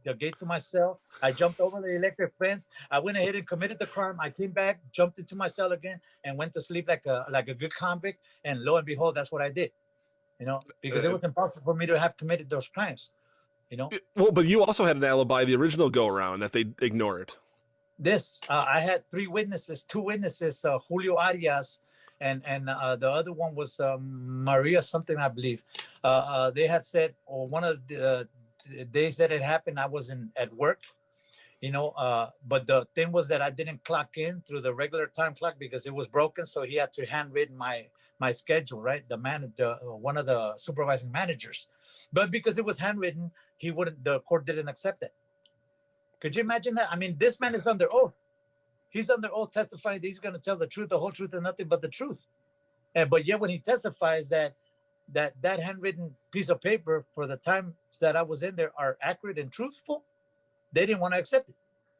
the gate to my cell. I jumped over the electric fence. I went ahead and committed the crime. I came back, jumped into my cell again, and went to sleep like a good convict. And lo and behold, that's what I did. You know, because it was impossible for me to have committed those crimes. You know.
Well, but you also had an alibi the original go around that they ignored.
I had two witnesses, Julio Arias, and the other one was Maria something, I believe. They had said, or one of the days that it happened, I wasn't at work, you know, but the thing was that I didn't clock in through the regular time clock because it was broken. So he had to handwritten my schedule, right? One of the supervising managers. But because it was handwritten, the court didn't accept it. Could you imagine that? I mean, this man is under oath. He's under oath testifying that he's going to tell the truth, the whole truth, and nothing but the truth. But yet when he testifies that handwritten piece of paper for the times that I was in there are accurate and truthful, they didn't want to accept it.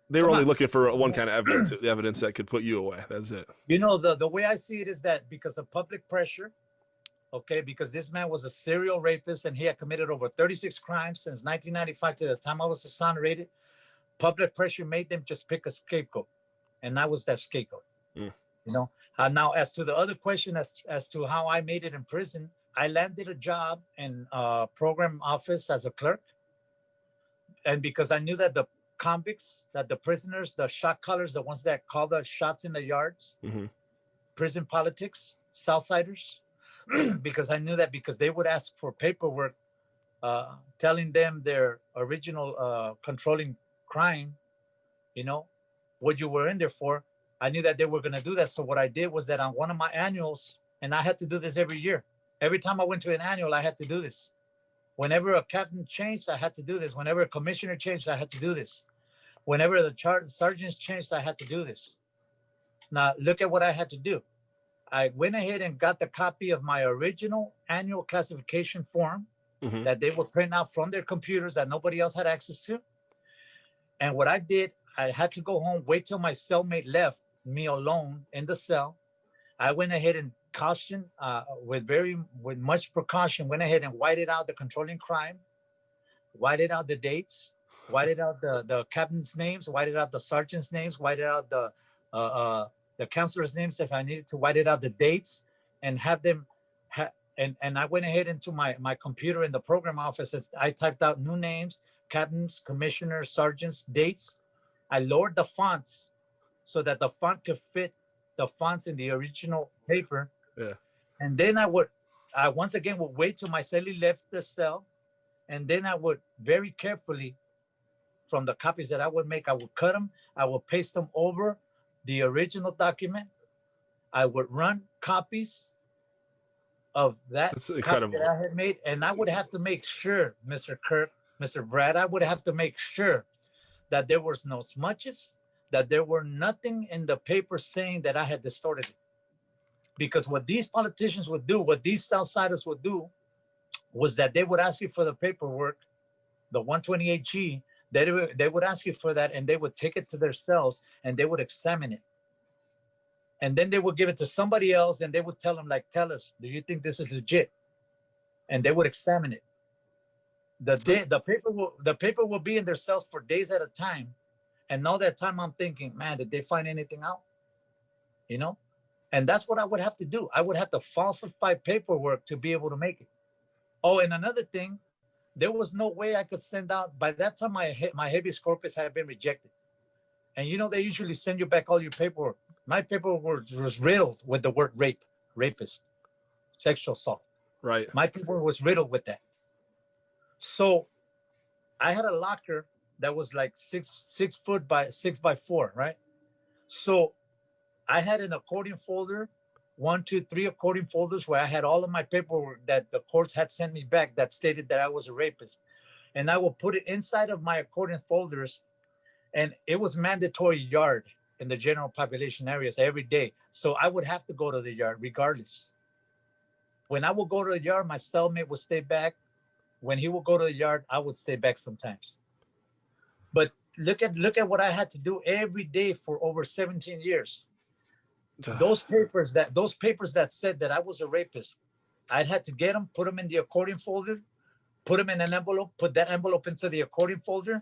They were only looking for one kind of evidence, the evidence that could put you away. That's it.
You know, the way I see it is that because of public pressure, okay, because this man was a serial rapist and he had committed over 36 crimes since 1995 to the time I was exonerated. Public pressure made them just pick a scapegoat, and I was that scapegoat. You know. Now, as to the other question, as to how I made it in prison, I landed a job in program office as a clerk, and because I knew that the convicts, that the prisoners, the shot callers, the ones that call the shots in the yards, prison politics, Southsiders, because I knew that because they would ask for paperwork, telling them their original controlling crime, you know, what you were in there for. I knew that they were going to do that. So what I did was that on one of my annuals, and I had to do this every year. Every time I went to an annual, I had to do this. Whenever a captain changed, I had to do this. Whenever a commissioner changed, I had to do this. Whenever the sergeants changed, I had to do this. Now, look at what I had to do. I went ahead and got the copy of my original annual classification form that they would print out from their computers that nobody else had access to. And what I did, I had to go home, wait till my cellmate left me alone in the cell. I went ahead and with much precaution, went ahead and whited out the controlling crime, whited out the dates, whited out the captain's names, whited out the sergeant's names, whited out the counselor's names if I needed to, whited out the dates, and have them. And I went ahead into my computer in the program office. I typed out new names, captains, commissioners, sergeants, dates. I lowered the fonts so that the font could fit the fonts in the original paper.
Yeah.
And then I once again would wait till my cellie left the cell. And then I would very carefully, from the copies that I would make, I would cut them. I would paste them over the original document. I would run copies of that copy that I had made. And I would have to make sure, Mr. Kirk, Mr. Brad, I would have to make sure that there was no smudges, that there were nothing in the paper saying that I had distorted it. Because what these politicians would do, what these Southsiders would do, was that they would ask you for the paperwork, the 128G, they would ask you for that, and they would take it to their cells, and they would examine it. And then they would give it to somebody else, and they would tell them, like, tell us, do you think this is legit? And they would examine it. The paper will be in their cells for days at a time, And all that time I'm thinking, man, did they find anything out? You know? And that's what I would have to do. I would have to falsify paperwork to be able to make it. Oh, and another thing, there was no way I could send out. By that time, my habeas corpus had been rejected. And you know, they usually send you back all your paperwork. My paperwork was riddled with the word rape, rapist, sexual assault.
Right.
My paperwork was riddled with that. So I had a locker that was like 6 foot by 6 by 4, right? So I had an accordion folder, 1, 2, 3 accordion folders where I had all of my paperwork that the courts had sent me back that stated that I was a rapist. And I would put it inside of my accordion folders, and it was mandatory yard in the general population areas every day. So I would have to go to the yard regardless. When I would go to the yard, my cellmate would stay back. When he would go to the yard, I would stay back sometimes. But look at what I had to do every day for over 17 years. Those papers that said that I was a rapist, I had to get them, put them in the accordion folder, put them in an envelope, put that envelope into the accordion folder.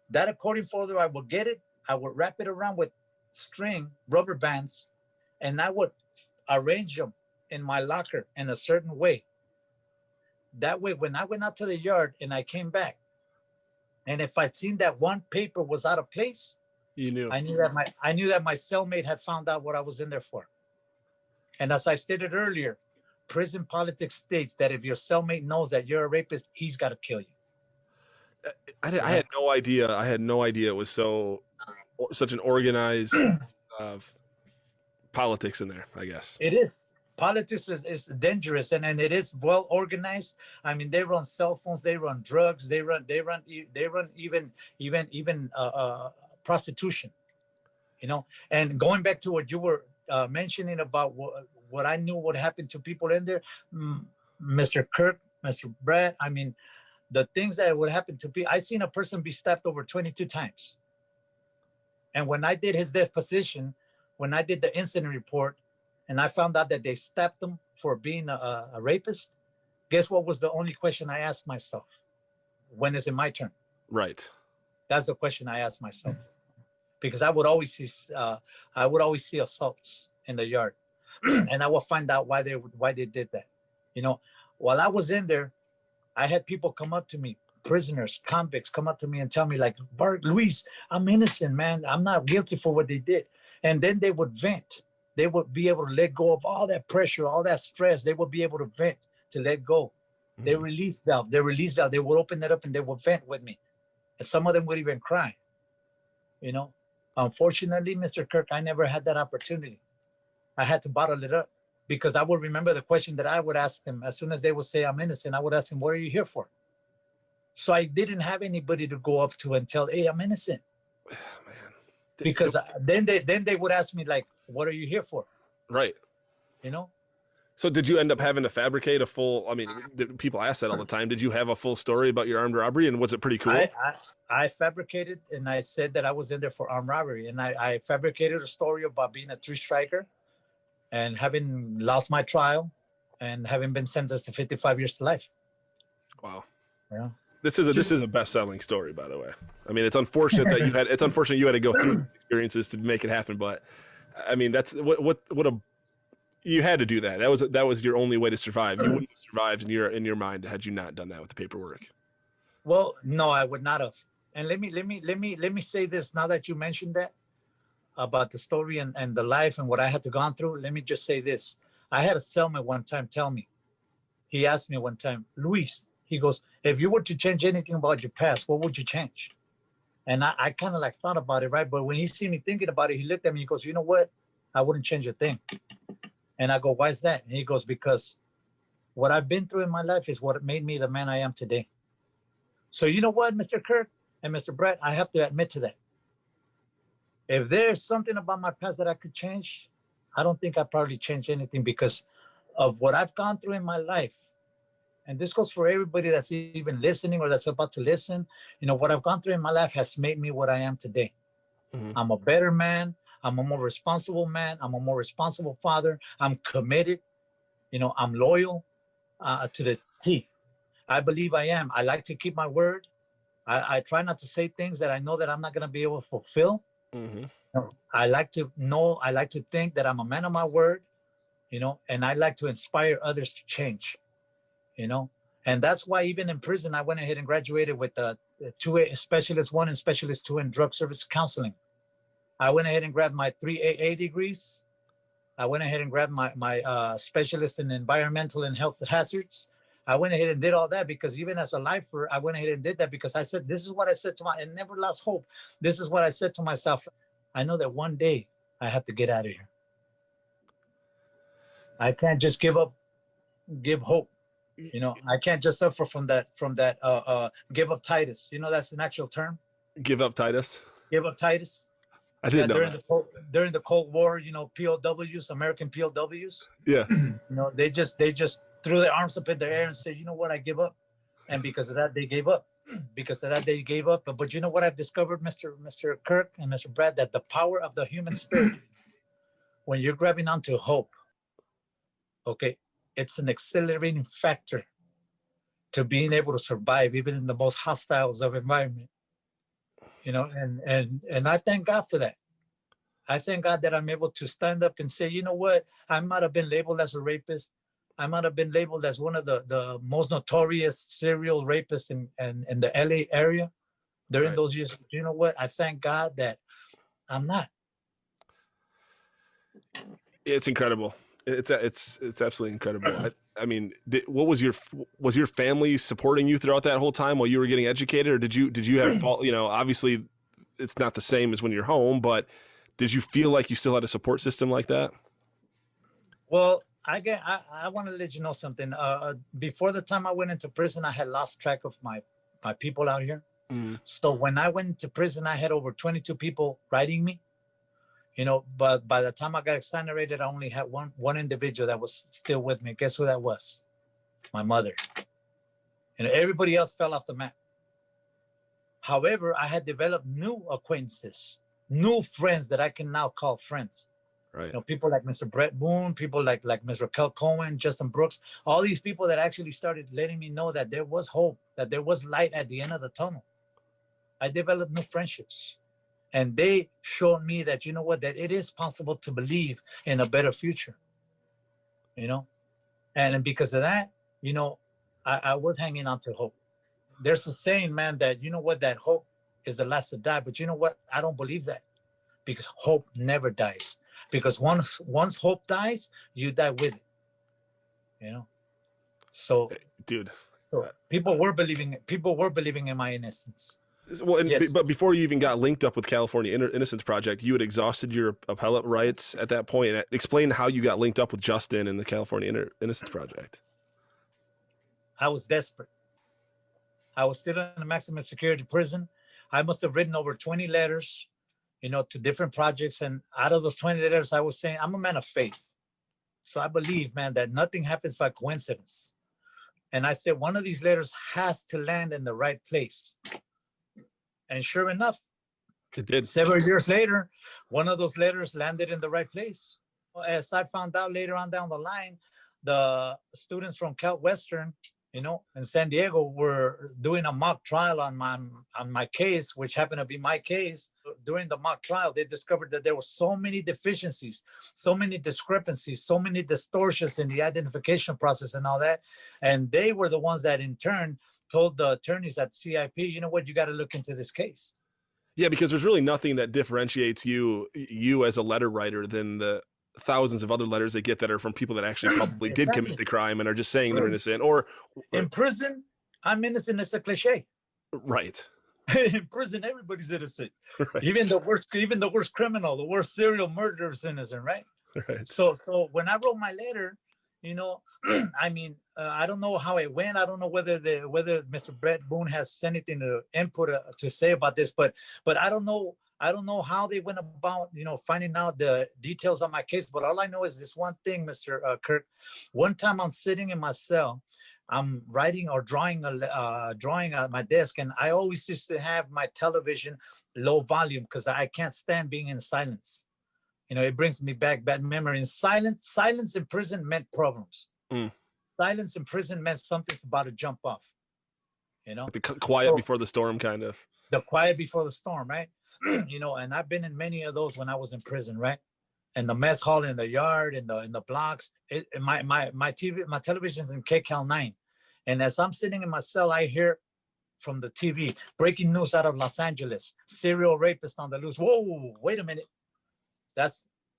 That accordion folder, I would get it, I would wrap it around with string, rubber bands, and I would arrange them in my locker in a certain way. That way, when I went out to the yard and I came back, and if I'd seen that one paper was out of place,
You knew.
I knew that my cellmate had found out what I was in there for. And as I stated earlier, prison politics states that if your cellmate knows that you're a rapist, he's got to kill you.
I had no idea. I had no idea it was such an organized politics in there, I guess.
It is. Politics is dangerous, and it is well organized. I mean, they run cell phones, they run drugs, they run even prostitution, you know. And going back to what you were mentioning about what I knew would happen to people in there, Mr. Kirk, Mr. Brad, I mean, the things that would happen to people, I seen a person be stabbed over 22 times. And when I did his deposition, when I did the incident report, and I found out that they stabbed him for being a rapist, guess what was the only question I asked myself? When is it my turn? Right. That's the question I asked myself. Because I would always see assaults in the yard. And I would find out why they did that. You know, while I was in there, I had people come up to me, prisoners, convicts come up to me and tell me like, Luis, I'm innocent, man. I'm not guilty for what they did. And then they would vent. They would be able to let go of all that pressure, all that stress. They would be able to vent, to let go. Their release valve, they would open it up and they would vent with me. And some of them would even cry, you know. Unfortunately, Mr. Kirk, I never had that opportunity. I had to bottle it up because I would remember the question that I would ask them as soon as they would say, I'm innocent. I would ask them, what are you here for? So I didn't have anybody to go up to and tell, hey, I'm innocent. Man. Because then they would ask me like, what are you here for? Right. You know?
So did you end up having to fabricate a full, I mean, people ask that all the time. Did you have a full story about your armed robbery, and was it pretty cool?
I fabricated, and I said that I was in there for armed robbery, and I fabricated a story about being a three-striker and having lost my trial and having been sentenced to 55 years to life.
Wow.
Yeah.
This is a best-selling story, by the way. I mean, it's unfortunate that you had to go through experiences to make it happen, but I mean, that's you had to do that. That was your only way to survive. You wouldn't have survived in your mind had you not done that with the paperwork.
Well, no, I would not have. And let me say this now that you mentioned that about the story and the life and what I had to gone through. Let me just say this. I had a cellmate one time tell me, he asked me one time, Luis, he goes, if you were to change anything about your past, what would you change? And I kind of like thought about it, right? But when he see me thinking about it, he looked at me, he goes, you know what? I wouldn't change a thing. And I go, why is that? And he goes, because what I've been through in my life is what made me the man I am today. So you know what, Mr. Kirk and Mr. Brett, I have to admit to that. If there's something about my past that I could change, I don't think I'd probably change anything because of what I've gone through in my life. And this goes for everybody that's even listening or that's about to listen. You know, what I've gone through in my life has made me what I am today. Mm-hmm. I'm a better man. I'm a more responsible man. I'm a more responsible father. I'm committed. You know, I'm loyal to the T. I believe I am. I like to keep my word. I try not to say things that I know that I'm not going to be able to fulfill.
Mm-hmm.
I like to think that I'm a man of my word, and I like to inspire others to change, and that's why even in prison, I went ahead and graduated with the 2A Specialist 1 and Specialist 2 in drug service counseling. I went ahead and grabbed my 3 AA degrees. I went ahead and grabbed my specialist in environmental and health hazards. I went ahead and did all that because even as a lifer, I went ahead and did that because I said, this is what I said to and never lost hope. This is what I said to myself. I know that one day I have to get out of here. I can't just give hope. I can't just suffer from that give up Titus. That's an actual term.
Give up Titus.
Give up Titus.
I didn't know that.
During the Cold War, POWs, American POWs.
Yeah.
They just threw their arms up in the air and said, you know what, I give up. And because of that, they gave up. But you know what I've discovered, Mr. Kirk and Mr. Brad, that the power of the human spirit, when you're grabbing onto hope, okay, it's an accelerating factor to being able to survive even in the most hostile of environment. And I thank God for that. I thank God that I'm able to stand up and say, you know what, I might have been labeled as a rapist. I might have been labeled as one of the most notorious serial rapists in the LA area during those years. But you know what? I thank God that I'm not.
It's incredible. It's absolutely incredible. I mean, what was your family supporting you throughout that whole time while you were getting educated, or did you have, obviously it's not the same as when you're home, but did you feel like you still had a support system like that?
Well, I want to let you know something. Before the time I went into prison, I had lost track of my people out here.
Mm.
So when I went to prison, I had over 22 people writing me. But by the time I got exonerated, I only had one individual that was still with me. Guess who that was? My mother. Everybody else fell off the map. However, I had developed new acquaintances, new friends that I can now call friends.
Right.
People like Mr. Brett Boone, people like Mr. Kel Cohen, Justin Brooks, all these people that actually started letting me know that there was hope, that there was light at the end of the tunnel. I developed new friendships. And they showed me that, you know what, that it is possible to believe in a better future, And because of that, I was hanging on to hope. There's a saying, man, that, you know what, that hope is the last to die. But you know what? I don't believe that, because hope never dies. Because once hope dies, you die with it, So,
dude,
people were believing in my innocence.
Well,
yes.
But before you even got linked up with California Innocence Project, you had exhausted your appellate rights at that point. And explain how you got linked up with Justin and the California Innocence Project.
I was desperate. I was still in a maximum security prison. I must have written over 20 letters, to different projects. And out of those 20 letters, I was saying, I'm a man of faith. So I believe, man, that nothing happens by coincidence. And I said, one of these letters has to land in the right place. And sure enough,
it did.
Several years later, one of those letters landed in the right place. As I found out later on down the line, the students from Cal Western, in San Diego were doing a mock trial on my case, which happened to be my case. During the mock trial, they discovered that there were so many deficiencies, so many discrepancies, so many distortions in the identification process and all that. And they were the ones that in turn told the attorneys at CIP, you know what, you got to look into this case.
Yeah, because there's really nothing that differentiates you as a letter writer than the thousands of other letters they get that are from people that actually probably did commit the crime and are just saying they're innocent. Or
in prison, I'm innocent. It's a cliche.
Right.
In prison, everybody's innocent. Right. Even the worst criminal, the worst serial murderer is innocent, right?
Right.
So when I wrote my letter, I mean, I don't know how it went. I don't know whether Mr. Brett Boone has anything to input to say about this, but I don't know how they went about, finding out the details of my case. But all I know is this one thing, Mr. Kirk. One time I'm sitting in my cell, I'm writing or drawing drawing at my desk, and I always used to have my television low volume because I can't stand being in silence. It brings me back bad memories. Silence in prison meant problems. Mm. Silence in prison meant something's about to jump off. you know.
The quiet
So,
before the storm, kind of.
the quiet before the storm, right? You know, and I've been in many of those when I was in prison, right? In the mess hall, in the yard, in the blocks. My television's in KCAL 9, and as I'm sitting in my cell, I hear from the TV breaking news out of Los Angeles: serial rapist on the loose. Whoa, wait a minute,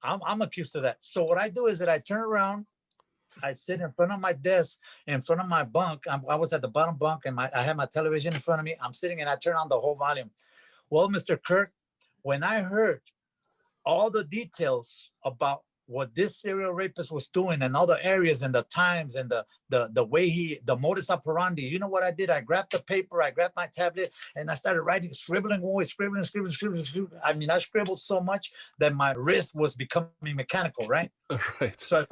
I'm accused of that. So what I do is that I turn around, I sit in front of my desk, in front of my bunk. I was at the bottom bunk, and I had my television in front of me. I'm sitting, and I turn on the whole volume. Well, Mr. Kirk, when I heard all the details about what this serial rapist was doing and all the areas and the times and the way the modus operandi, you know what I did? I grabbed the paper, I grabbed my tablet, and I started writing, scribbling away, scribbling. I mean, I scribbled so much that my wrist was becoming mechanical, right?
Right.
So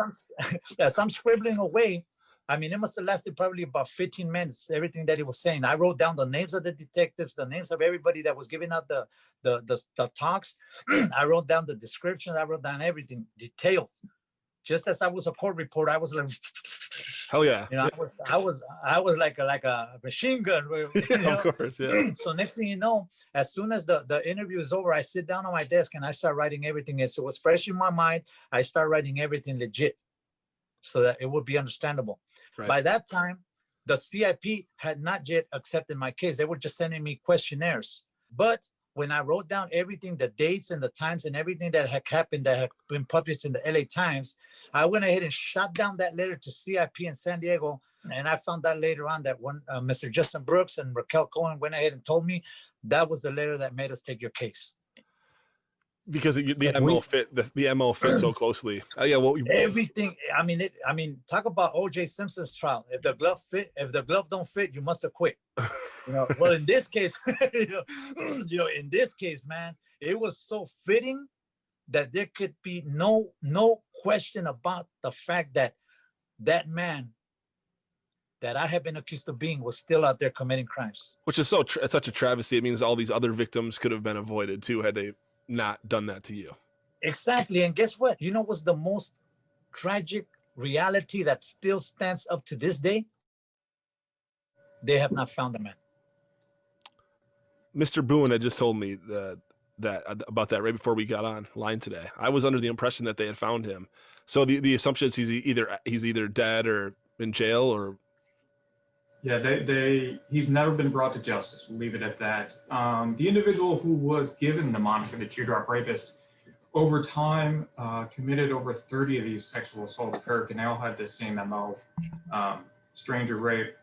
as I'm scribbling away, I mean, it must have lasted probably about 15 minutes, everything that he was saying. I wrote down the names of the detectives, the names of everybody that was giving out the talks. I wrote down the descriptions. I wrote down everything detailed. Just as I was a court reporter, I was like,
hell yeah.
you know, I was like a machine gun. You know?
Of course, yeah.
So next thing you know, as soon as the interview is over, I sit down on my desk and I start writing everything. And so what's fresh in my mind, I start writing everything legit so that it would be understandable. Right. By that time, the CIP had not yet accepted my case. They were just sending me questionnaires. But when I wrote down everything, the dates and the times and everything that had happened that had been published in the LA Times, I went ahead and shot down that letter to CIP in San Diego. And I found out later on that one, Mr. Justin Brooks and Raquel Cohen went ahead and told me that was the letter that made us take your case.
Because the MO fit so closely. Yeah,
everything. I mean, talk about O.J. Simpson's trial. If the glove don't fit, you must have quit. You know. Well, in this case, in this case, man, it was so fitting that there could be no question about the fact that that man that I have been accused of being was still out there committing crimes.
Which is such a travesty. It means all these other victims could have been avoided too had they not done that to you.
Exactly. And guess what? You know what's the most tragic reality that still stands up to this day? They have not found the man.
Mr. Boone had just told me that about that right before we got on line today. I was under the impression that they had found him. So the assumption is he's either dead or in jail or.
Yeah, he's never been brought to justice. We'll leave it at that. The individual who was given the moniker the Tear Drop Rapist over time committed over 30 of these sexual assaults, Kirk, and they all had the same MO. Stranger rape,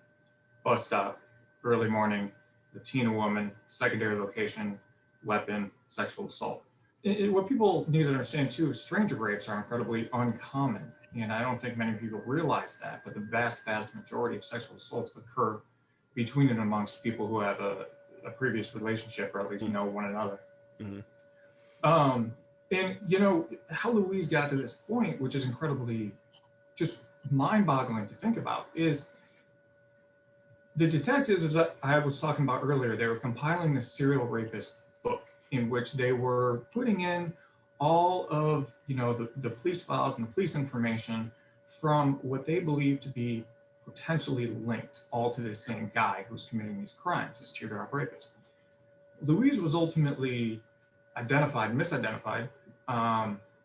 bus stop, early morning, Latina woman, secondary location, weapon, sexual assault. What people need to understand too is stranger rapes are incredibly uncommon. And I don't think many people realize that, but the vast majority of sexual assaults occur between and amongst people who have a previous relationship, or at least know one another. Mm-hmm. And you know, how Luis got to this point, which is incredibly just mind-boggling to think about, is the detectives, as I was talking about earlier, they were compiling this serial rapist book in which they were putting in all of the police files and the police information from what they believe to be potentially linked all to the same guy who's committing these crimes, this Tear Drop Rapist. Luis was ultimately misidentified,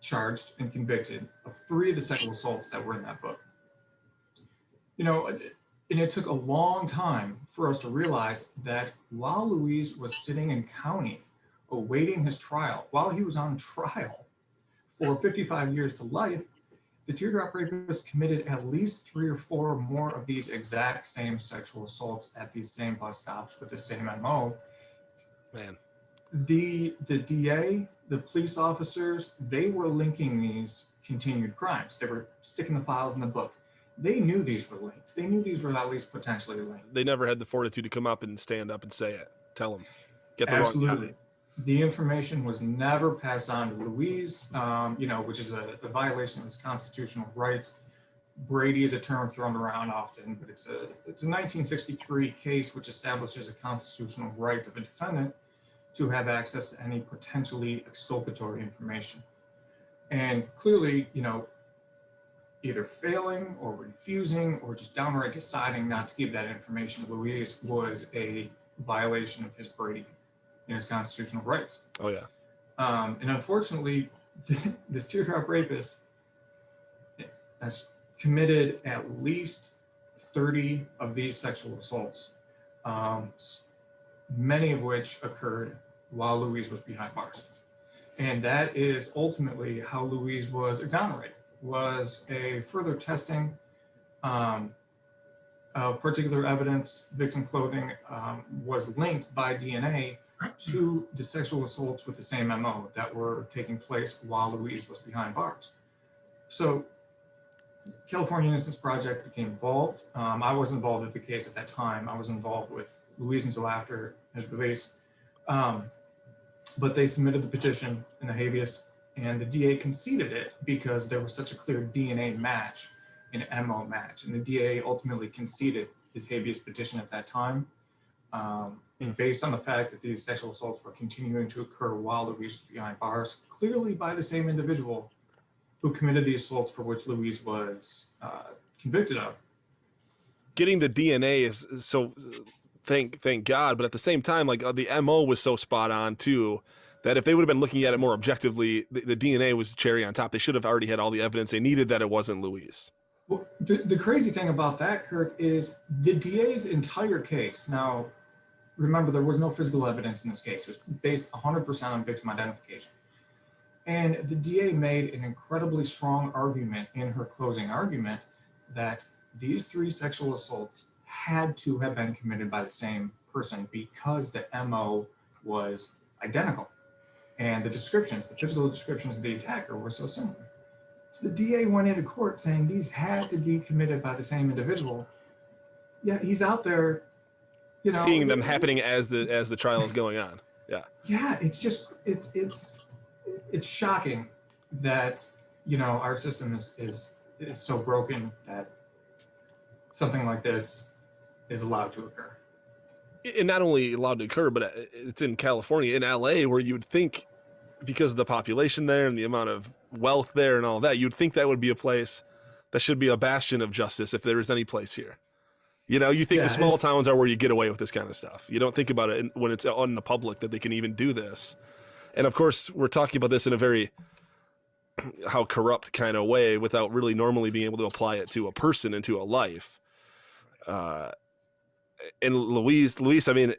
charged and convicted of 3 of the sexual assaults that were in that book. You know, and it took a long time for us to realize that while Luis was sitting in county awaiting his trial, while he was on trial for 55 years to life, the Tear Drop Rapist committed at least 3 or 4 more of these exact same sexual assaults at these same bus stops with the same MO.
Man.
The DA, the police officers, they were linking these continued crimes. They were sticking the files in the book. They knew these were linked. They knew these were at least potentially linked.
They never had the fortitude to come up and stand up and say it. Tell them. Get the
Absolutely.
wrong.
The information was never passed on to Luis, which is a violation of his constitutional rights. Brady is a term thrown around often, but it's a 1963 case which establishes a constitutional right of a defendant to have access to any potentially exculpatory information. And clearly, either failing or refusing or just downright deciding not to give that information to Luis was a violation of his Brady and his constitutional rights.
Oh, yeah.
And unfortunately, this Tear Drop Rapist has committed at least 30 of these sexual assaults, many of which occurred while Luis was behind bars. And that is ultimately how Luis was exonerated, was a further testing of particular evidence, victim clothing, was linked by DNA to the sexual assaults with the same MO that were taking place while Luis was behind bars. So California Innocence Project became involved. I was involved with the case at that time. I was involved with Luis until after his release. But they submitted the petition in the habeas, and the DA conceded it because there was such a clear DNA match, an MO match. And the DA ultimately conceded his habeas petition at that time, based on the fact that these sexual assaults were continuing to occur while Luis was behind bars, clearly by the same individual who committed the assaults for which Luis was convicted of.
Getting the DNA is so, thank God, but at the same time, like the MO was so spot on too, that if they would have been looking at it more objectively, the DNA was cherry on top. They should have already had all the evidence they needed that it wasn't Luis.
Well, the crazy thing about that, Kirk, is the DA's entire case. Now, remember, there was no physical evidence in this case. It was based 100% on victim identification. And the DA made an incredibly strong argument in her closing argument that these 3 sexual assaults had to have been committed by the same person because the MO was identical. And the descriptions, the physical descriptions of the attacker were so similar. So the DA went into court saying these had to be committed by the same individual. Yeah, he's out there, you know,
seeing them happening as the trial is going on. Yeah.
Yeah, it's just it's shocking that, you know, our system is so broken that something like this is allowed to occur.
And not only allowed to occur, but it's in California, in LA, where you'd think, because of the population there and the amount of wealth there and all that, you'd think that would be a place that should be a bastion of justice if there is any place here. You know, you think the small towns are where you get away with this kind of stuff. You don't think about it when it's on the public that they can even do this. And of course, we're talking about this in a very how corrupt kind of way without really normally being able to apply it to a person and to a life. And Luis, I mean,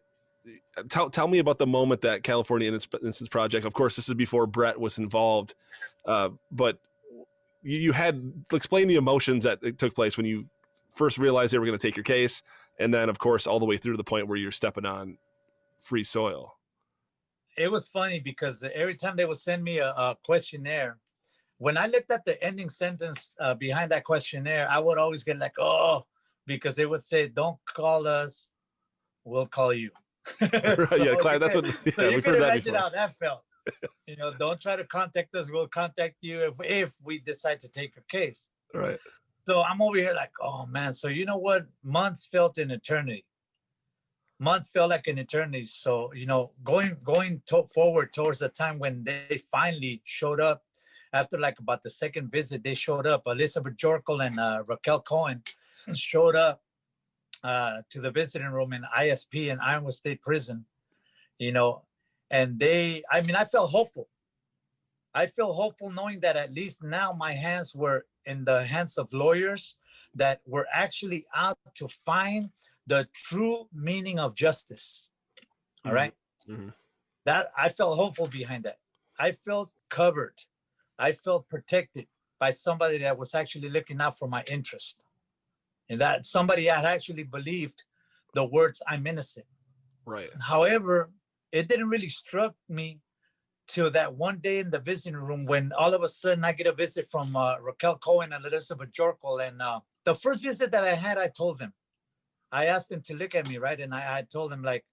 tell me about the moment that California Innocence Project, of course, this is before Brett was involved, but you had, explain the emotions that took place when you first realized they were going to take your case, and then, of course, all the way through to the point where you're stepping on free soil.
It was funny because every time they would send me a questionnaire, when I looked at the ending sentence behind that questionnaire, I would always get like, oh, because they would say, don't call us, we'll call you.
Right, yeah, Clive, that's what, yeah,
so
we've heard that
imagine
before.
how that felt. You know, don't try to contact us, we'll contact you if we decide to take your case.
Right.
So I'm over here like, oh man, so you know what? Months felt an eternity. Months felt like an eternity. So, you know, going forward towards the time when they finally showed up, after like about the second visit, they showed up. Elizabeth Jorkel and Raquel Cohen showed up to the visiting room in ISP in Iowa State Prison, you know, and I felt hopeful. I feel hopeful knowing that at least now my hands were in the hands of lawyers that were actually out to find the true meaning of justice. All right.
Mm-hmm.
That I felt hopeful behind that. I felt covered. I felt protected by somebody that was actually looking out for my interest. And that somebody had actually believed the words, I'm innocent.
Right.
However, it didn't really struck me till that one day in the visiting room when all of a sudden I get a visit from Raquel Cohen and Elizabeth Jorkel. And the first visit that I had, I told them, I asked them to look at me, right? And I told them, like,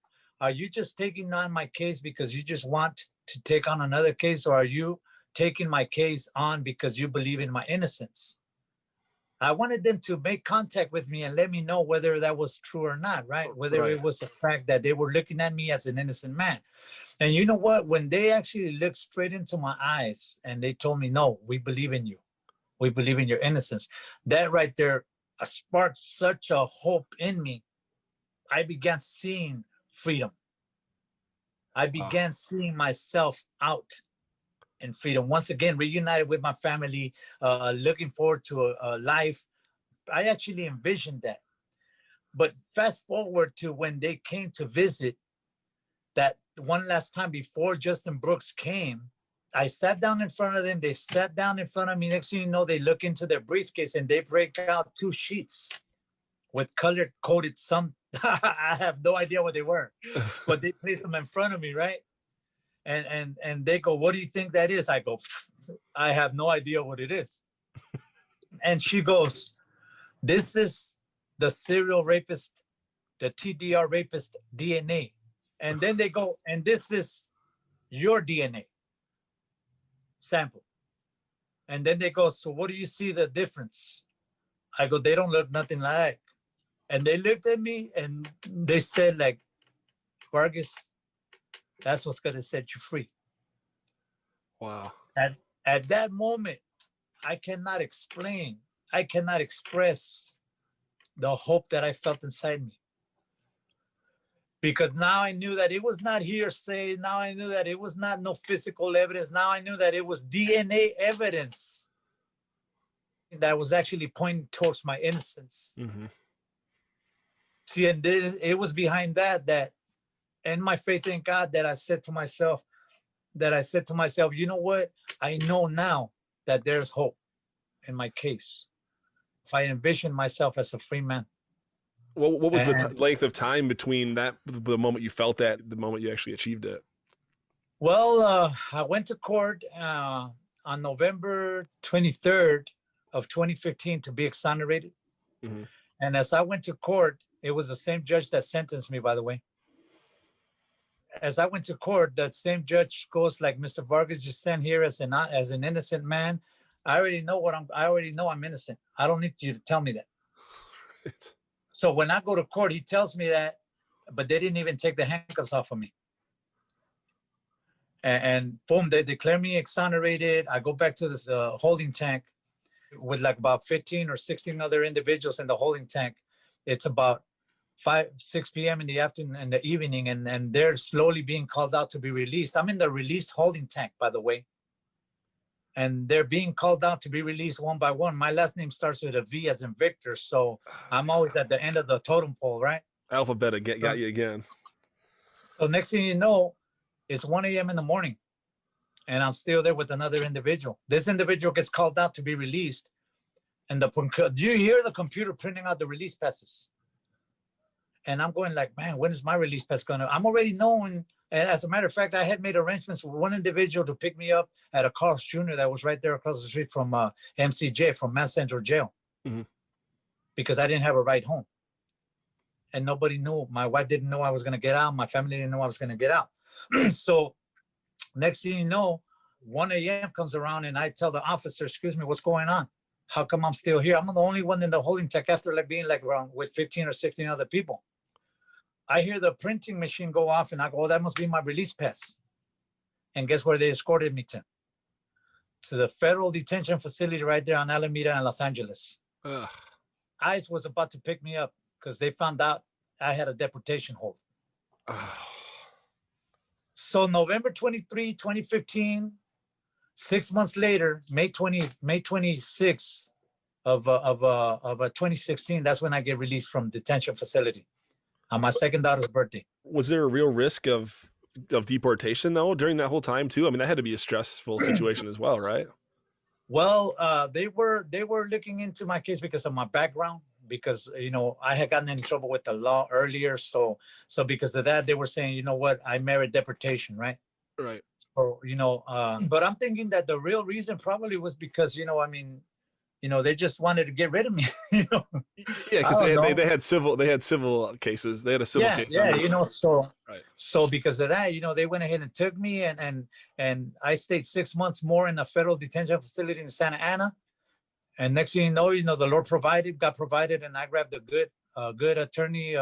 are you just taking on my case because you just want to take on another case? Or are you taking my case on because you believe in my innocence? I wanted them to make contact with me and let me know whether that was true or not, right? Whether it was a fact that they were looking at me as an innocent man. And you know what? When they actually looked straight into my eyes and they told me, no, we believe in you. We believe in your innocence. That right there sparked such a hope in me. I began seeing freedom. I began seeing myself out in freedom. Once again, reunited with my family, looking forward to a life. I actually envisioned that. But fast forward to when they came to visit, that one last time before Justin Brooks came, I sat down in front of them. They sat down in front of me. Next thing you know, they look into their briefcase and they break out 2 sheets with color coded some. I have no idea what they were, but they placed them in front of me, right? And they go, "What do you think that is?" I go, "I have no idea what it is." And she goes, "This is the serial rapist, the TDR rapist DNA." And then they go, "And this is your DNA sample." And then they go, "So what do you see the difference?" I go, "They don't look nothing like." And they looked at me and they said, like, "Vargas, that's what's gonna set you free."
Wow.
At that moment, I cannot explain, I cannot express the hope that I felt inside me. Because now I knew that it was not hearsay. Now I knew that it was not no physical evidence. Now I knew that it was DNA evidence that was actually pointing towards my innocence.
Mm-hmm.
See, and it was behind that, and my faith in God, that I said to myself, you know what? I know now that there's hope in my case. If I envision myself as a free man.
What was the length of time between the moment you felt that, the moment you actually achieved it?
Well, I went to court on November 23rd of 2015 to be exonerated.
Mm-hmm.
And as I went to court, it was the same judge that sentenced me, by the way. As I went to court, that same judge goes like, "Mr. Vargas, you stand here as an innocent man. I already know I'm innocent. I don't need you to tell me that."
Right.
So when I go to court, he tells me that, but they didn't even take the handcuffs off of me. And boom, they declare me exonerated. I go back to this holding tank with like about 15 or 16 other individuals in the holding tank. It's about 6 p.m. in the afternoon, in the evening, and they're slowly being called out to be released. I'm in the released holding tank, by the way. And they're being called out to be released one by one. My last name starts with a V as in Victor, so I'm always at the end of the totem pole, right?
Alphabet got you again.
So next thing you know, it's 1 a.m. in the morning, and I'm still there with another individual. This individual gets called out to be released, and do you hear the computer printing out the release passes? And I'm going like, man, when is my release pass gonna? I'm already knowing. And as a matter of fact, I had made arrangements with one individual to pick me up at a Carl's Jr. that was right there across the street from MCJ, from Mass Central Jail,
mm-hmm.
because I didn't have a ride home. And nobody knew. My wife didn't know I was going to get out. My family didn't know I was going to get out. So next thing you know, 1 a.m. comes around and I tell the officer, "Excuse me, what's going on? How come I'm still here? I'm the only one in the holding tank after like being like around with 15 or 16 other people." I hear the printing machine go off and I go, "Oh, that must be my release pass." And guess where they escorted me to? To the federal detention facility right there on Alameda in Los Angeles.
Ugh.
ICE was about to pick me up because they found out I had a deportation hold. So November 23, 2015, 6 months later, May 26th of 2016, that's when I get released from detention facility on my second daughter's birthday.
Was there a real risk of deportation though during that whole time too? I mean, that had to be a stressful situation as well, right?
Well, they were looking into my case because of my background, because I had gotten in trouble with the law earlier, so because of that, they were saying, you know what, I merit deportation, right?
Right.
So but I'm thinking that the real reason probably was because they just wanted to get rid of me.
Yeah, because they had civil cases. They had a civil case.
Yeah, so
right.
So because of that, they went ahead and took me, and I stayed 6 months more in a federal detention facility in Santa Ana. And next thing you know, the Lord got provided, and I grabbed a good attorney,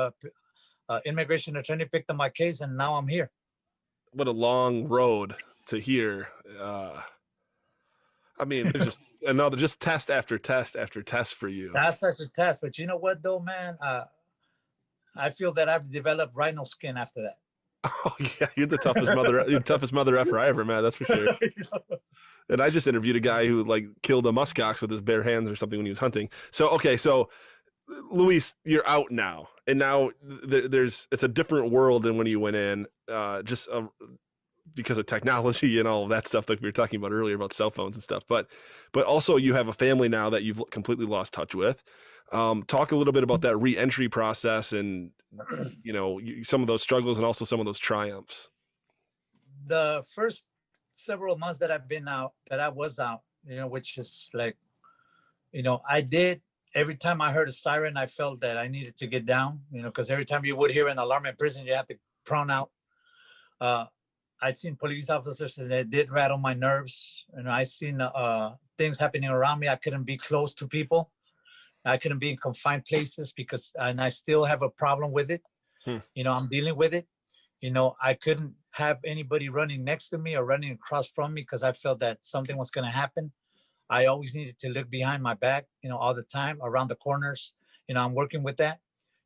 immigration attorney, picked up my case, and now I'm here.
What a long road to here. I mean, there's just another, just test after test after test for you.
That's such a test. But you know what, though, man? I feel that I've developed rhino skin after that.
Oh yeah, you're the toughest mother effer I ever met. That's for sure. And I just interviewed a guy who like killed a muskox with his bare hands or something when he was hunting. So okay, so Luis, you're out now, and now it's a different world than when you went in, because of technology and all of that stuff like we were talking about earlier about cell phones and stuff. But also you have a family now that you've completely lost touch with. Talk a little bit about that re-entry process and some of those struggles and also some of those triumphs.
The first several months that I was out, which is like, I did. Every time I heard a siren, I felt that I needed to get down, because every time you would hear an alarm in prison, you have to prone out. I'd seen police officers and it did rattle my nerves. And I seen things happening around me. I couldn't be close to people. I couldn't be in confined places and I still have a problem with it. I'm dealing with it. I couldn't have anybody running next to me or running across from me because I felt that something was going to happen. I always needed to look behind my back, all the time, around the corners. I'm working with that.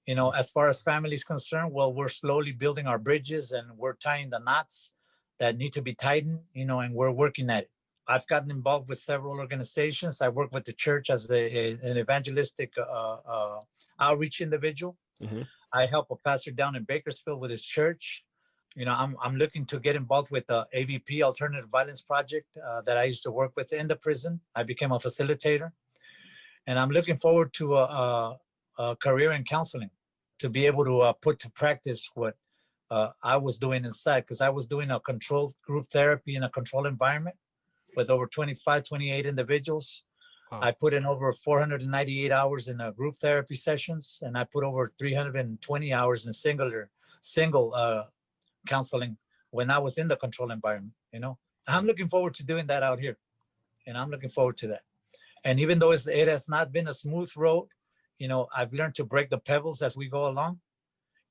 As far as family is concerned, well, we're slowly building our bridges and we're tying the knots that need to be tightened, and we're working at it. I've gotten involved with several organizations. I work with the church as an evangelistic outreach individual. Mm-hmm. I help a pastor down in Bakersfield with his church. I'm looking to get involved with the AVP, Alternative Violence Project, that I used to work with in the prison. I became a facilitator. And I'm looking forward to a career in counseling to be able to put to practice what I was doing inside, because I was doing a controlled group therapy in a controlled environment with over 28 individuals. Wow. I put in over 498 hours in group therapy sessions, and I put over 320 hours in single counseling when I was in the control environment. I'm looking forward to doing that out here, and I'm looking forward to that. And even though it has not been a smooth road, I've learned to break the pebbles as we go along,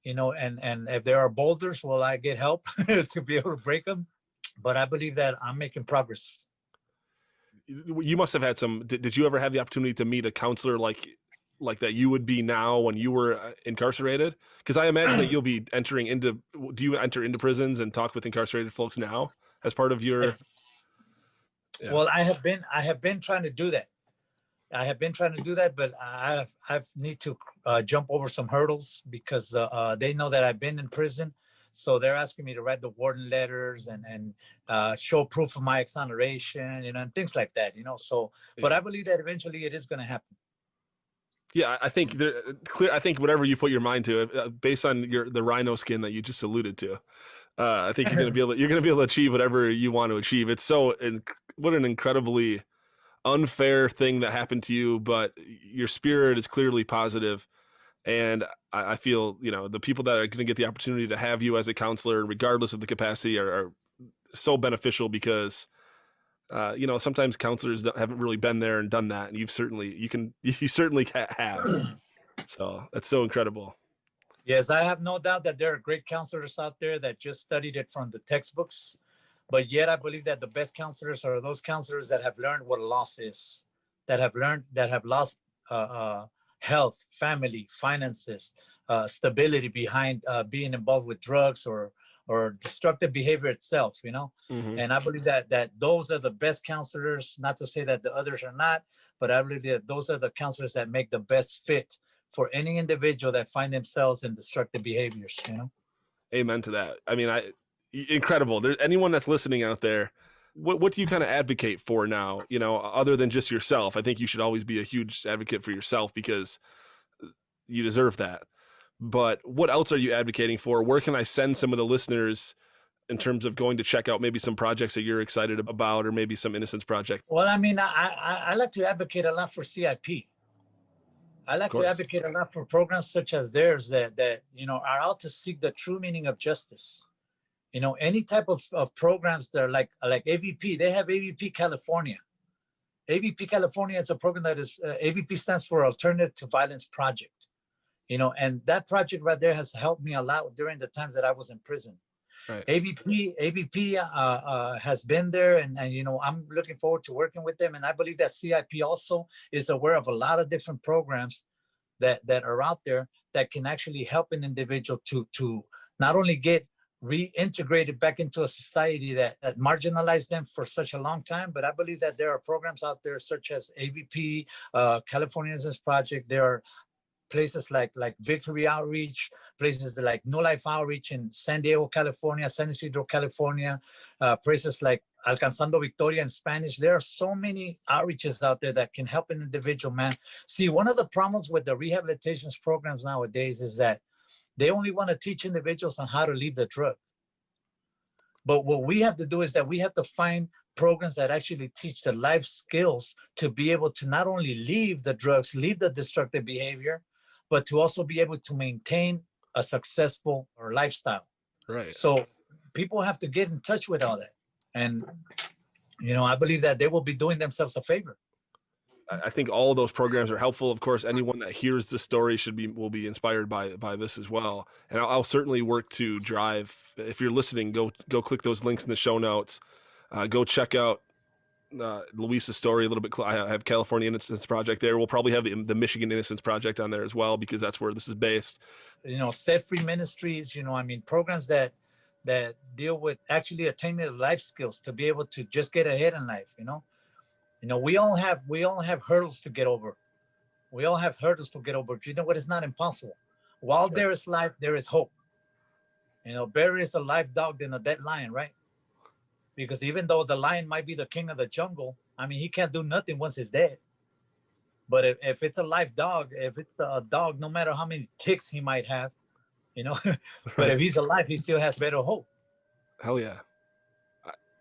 and if there are boulders, well, I get help to be able to break them. But I believe that I'm making progress.
You must have had did you ever have the opportunity to meet a counselor like that you would be now when you were incarcerated? Because I imagine that you'll be do you enter into prisons and talk with incarcerated folks now as part of your? Yeah.
Well, I have been trying to do that. But I need to jump over some hurdles because they know that I've been in prison. So they're asking me to write the warden letters and show proof of my exoneration, and things like that, So, but I believe that eventually it is going to happen.
Yeah, I think I think whatever you put your mind to, based on the rhino skin that you just alluded to, I think you're going to be able to achieve whatever you want to achieve. It's what an incredibly unfair thing that happened to you, but your spirit is clearly positive. And I feel, the people that are going to get the opportunity to have you as a counselor, regardless of the capacity, are so beneficial because, sometimes counselors haven't really been there and done that. And you certainly have. So that's so incredible.
Yes, I have no doubt that there are great counselors out there that just studied it from the textbooks. But yet I believe that the best counselors are those counselors that have learned what a loss is, that have lost health, family, finances, stability behind being involved with drugs or destructive behavior itself, Mm-hmm. And I believe that those are the best counselors, not to say that the others are not, but I believe that those are the counselors that make the best fit for any individual that find themselves in destructive behaviors,
Amen to that. I mean, incredible. There's anyone that's listening out there, what do you kind of advocate for now, other than just yourself? I think you should always be a huge advocate for yourself because you deserve that. But what else are you advocating for? Where can I send some of the listeners in terms of going to check out maybe some projects that you're excited about or maybe some Innocence Project?
Well, I mean, I like to advocate a lot for CIP. I like to advocate a lot for programs such as theirs that are out to seek the true meaning of justice. Any type of programs that are like AVP, they have AVP California. AVP California is a program that is, AVP stands for Alternative Violence Project. And that project right there has helped me a lot during the times that I was in prison.
Right.
ABP has been there, and you know, I'm looking forward to working with them. And I believe that CIP also is aware of a lot of different programs that are out there that can actually help an individual to not only get reintegrated back into a society that marginalized them for such a long time, but I believe that there are programs out there such as ABP, California Innocence Project. There are places like Victory Outreach, places like No Life Outreach in San Diego, California, San Isidro, California, places like Alcanzando Victoria in Spanish. There are so many outreaches out there that can help an individual, man. See, one of the problems with the rehabilitation programs nowadays is that they only want to teach individuals on how to leave the drug. But what we have to do is that we have to find programs that actually teach the life skills to be able to not only leave the drugs, leave the destructive behavior, but to also be able to maintain a successful or lifestyle.
Right.
So people have to get in touch with all that. And, you know, I believe that they will be doing themselves a favor.
I think all of those programs are helpful. Of course, anyone that hears this story will be inspired by this as well. And I'll certainly work to drive. If you're listening, go click those links in the show notes. Go check out Luis's story a little bit. I have California Innocence Project there. We'll probably have the Michigan Innocence Project on there as well, because that's where this is based.
You know, Set Free Ministries, you know, I mean, programs that deal with actually attaining the life skills to be able to just get ahead in life, you know. You know, we all have hurdles to get over. We all have hurdles to get over. But you know what? It's not impossible. While there is life, there is hope. You know, better is a live dog than a dead lion, right? Because even though the lion might be the king of the jungle, I mean, he can't do nothing once he's dead. But if it's a live dog, if it's a dog, no matter how many ticks he might have, you know, but if he's alive, he still has better hope.
Hell yeah.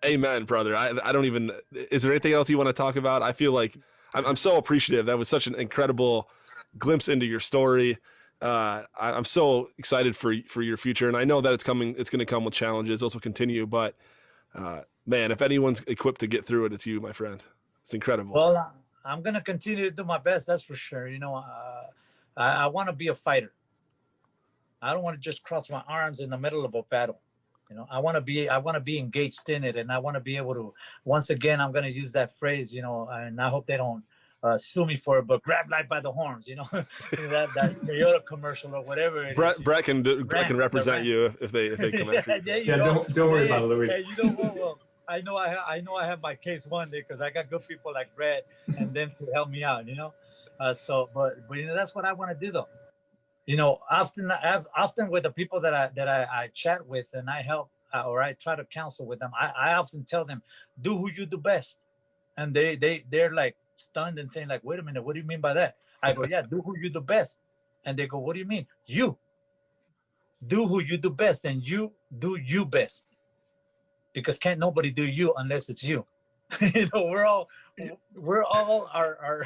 Amen, brother. I don't even, is there anything else you want to talk about? I feel like I'm so appreciative. That was such an incredible glimpse into your story. I'm so excited for your future. And I know that it's going to come with challenges. Those will continue, but man, if anyone's equipped to get through it, it's you, my friend. It's incredible.
Well, I'm going to continue to do my best. That's for sure. You know, I want to be a fighter. I don't want to just cross my arms in the middle of a battle. You know, I want to be engaged in it, and I want to be able to. Once again, I'm going to use that phrase, you know, and I hope they don't sue me for it. But grab life by the horns, you know, that Toyota commercial or whatever.
Brett can represent you if they come after you.
Yeah, don't worry about it, Luis.
Hey, you know what? Well, I know I have my case one day because I got good people like Brett and them to help me out, you know. But you know, that's what I want to do though. You know, often with the people that I chat with and I help or I try to counsel with them, I often tell them, do who you do best. And they're like stunned and saying like, wait a minute, what do you mean by that? I go, yeah, do who you do best. And they go, what do you mean? You do who you do best, and you do you best. Because can't nobody do you unless it's you. You know, we're all our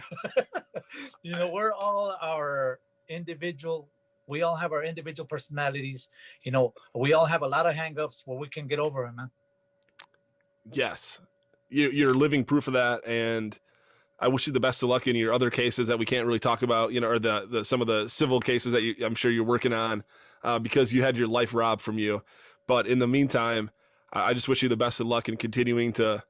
you know, we're all our individual. We all have our individual personalities. You know, we all have a lot of hang-ups where we can get over it, man.
Yes, you're living proof of that, and I wish you the best of luck in your other cases that we can't really talk about, you know, or the some of the civil cases that I'm sure you're working on, because you had your life robbed from you. But in the meantime, I just wish you the best of luck in continuing to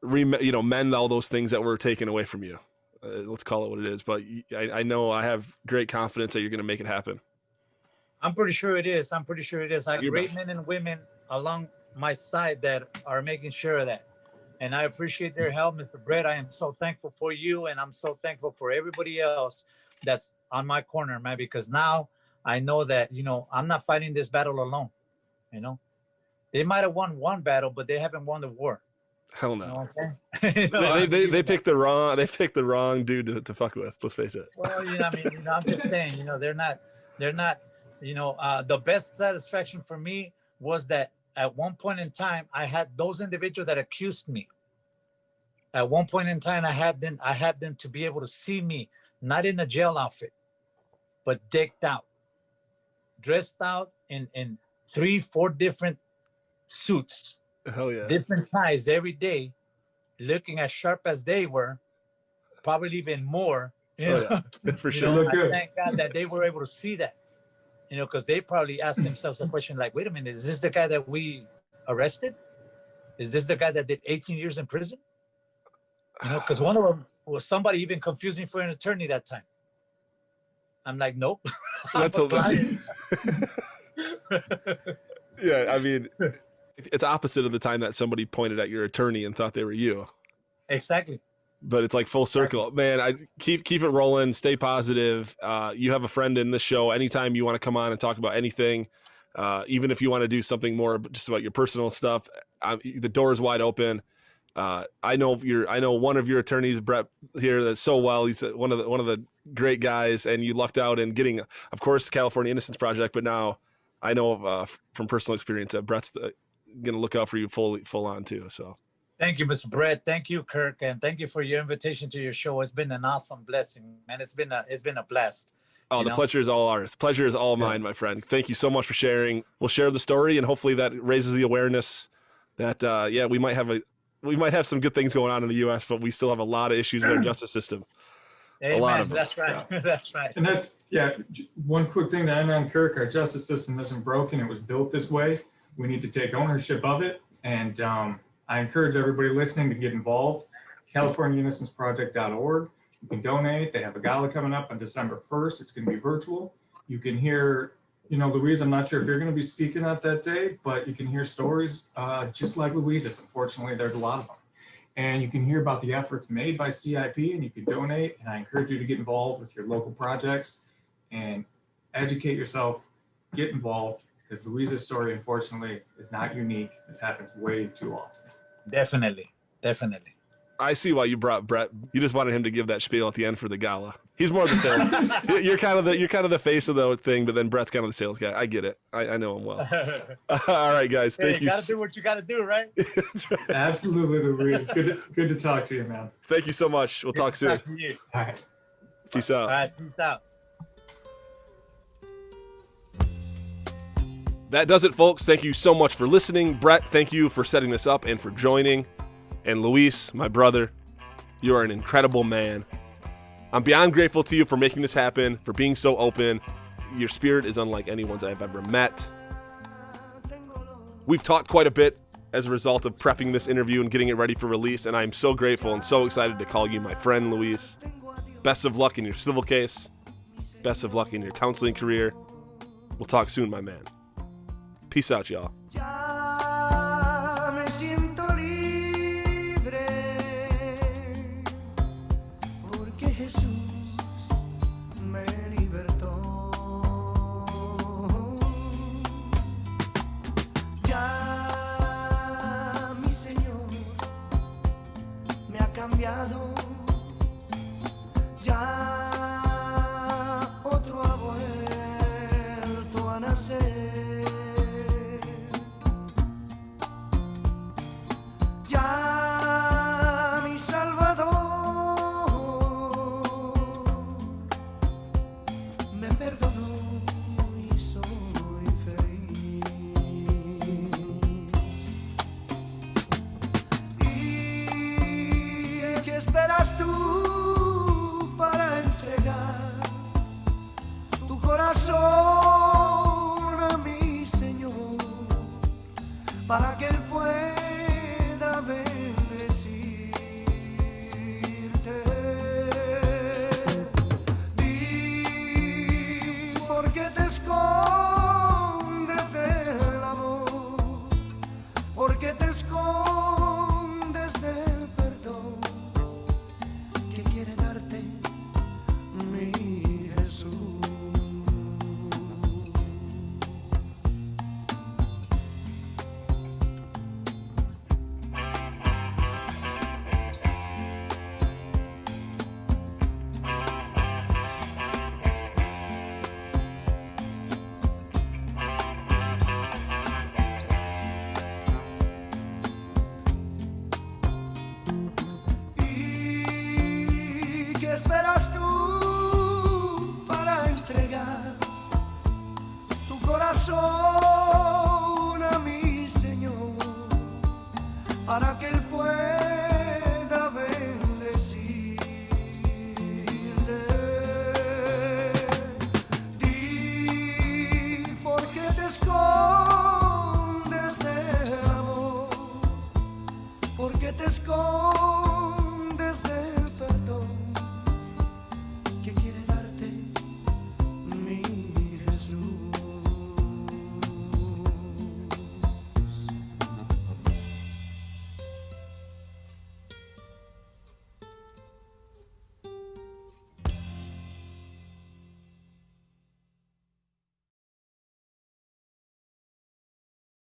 mend all those things that were taken away from you. Let's call it what it is. But I know I have great confidence that you're going to make it happen.
I'm pretty sure it is. I have great men and women along my side that are making sure of that. And I appreciate their help, Mr. Brett. I am so thankful for you, and I'm so thankful for everybody else that's on my corner, man, because now I know that, you know, I'm not fighting this battle alone. You know, they might have won one battle, but they haven't won the war.
Hell no.
You know what I'm saying?
they picked the wrong dude to fuck with. Let's face it.
Well, you know, I mean, you know, I'm just saying, you know, they're not, you know, the best satisfaction for me was that at one point in time, I had those individuals that accused me. At one point in time, I had them to be able to see me, not in a jail outfit, but decked out, dressed out in 3-4 different suits.
Hell yeah.
Different ties every day, looking as sharp as they were, probably even more. You know?
Yeah, for sure.
I thank God that they were able to see that. you know, because they probably asked themselves a question like, wait a minute, is this the guy that we arrested? Is this the guy that did 18 years in prison? You know, because one of them was somebody even confused me for an attorney that time. I'm like, nope.
That's a yeah, I mean, it's opposite of the time that somebody pointed at your attorney and thought they were you.
Exactly.
But it's like full circle, man. I keep it rolling. Stay positive. You have a friend in this show. Anytime you want to come on and talk about anything, even if you want to do something more just about your personal stuff, the door is wide open. I know one of your attorneys, Brett, here that's so well. He's one of the great guys, and you lucked out in getting, of course, California Innocence Project. But now I know from personal experience that Brett's going to look out for you full on too. So.
Thank you, Mr. Brett. Thank you, Kirk, and thank you for your invitation to your show. It's been an awesome blessing, man. It's been a blast.
Oh, the pleasure is all ours. Pleasure is all mine, my friend. Thank you so much for sharing. We'll share the story, and hopefully that raises the awareness that we might have some good things going on in the U.S., but we still have a lot of issues in our justice system.
Amen.
A lot of them.
That's right. That's right.
And that's, one quick thing to end on, Kirk, our justice system isn't broken. It was built this way. We need to take ownership of it. And I encourage everybody listening to get involved. CaliforniaInnocenceProject.org. You can donate. They have a gala coming up on December 1st. It's going to be virtual. You can hear, Louise, I'm not sure if you're going to be speaking at that day, but you can hear stories just like Louise's. Unfortunately, there's a lot of them. And you can hear about the efforts made by CIP, and you can donate. And I encourage you to get involved with your local projects and educate yourself, get involved, because Louise's story, unfortunately, is not unique. This happens way too often.
Definitely.
I see why you brought Brett. You just wanted him to give that spiel at the end for the gala. He's more of the sales. You're kind of the face of the thing, but then Brett's kind of the sales guy. I get it. I know him well. All right, guys. Thank you.
You got to do what you got to do, right?
That's right.
Absolutely, Louise. Good to talk to you, man.
Thank you so much. We'll talk soon.
To you.
All right.
Peace out.
All right. Peace out.
That does it, folks. Thank you so much for listening. Brett, thank you for setting this up and for joining. And Luis, my brother, you are an incredible man. I'm beyond grateful to you for making this happen, for being so open. Your spirit is unlike anyone's I've ever met. We've talked quite a bit as a result of prepping this interview and getting it ready for release, and I'm so grateful and so excited to call you my friend, Luis. Best of luck in your civil case. Best of luck in your counseling career. We'll talk soon, my man. Peace out, y'all.
Ya me siento libre, porque Jesús me libertó. Ya mi Señor me ha cambiado. Ya otro ha vuelto a nacer. Para que Él pueda bendecirte. Di por qué te escondes del amor, por qué te escondes del perdón que quiere darte mi Jesús. ¿Qué esperas tú para entregar tu corazón a mi Señor? Para que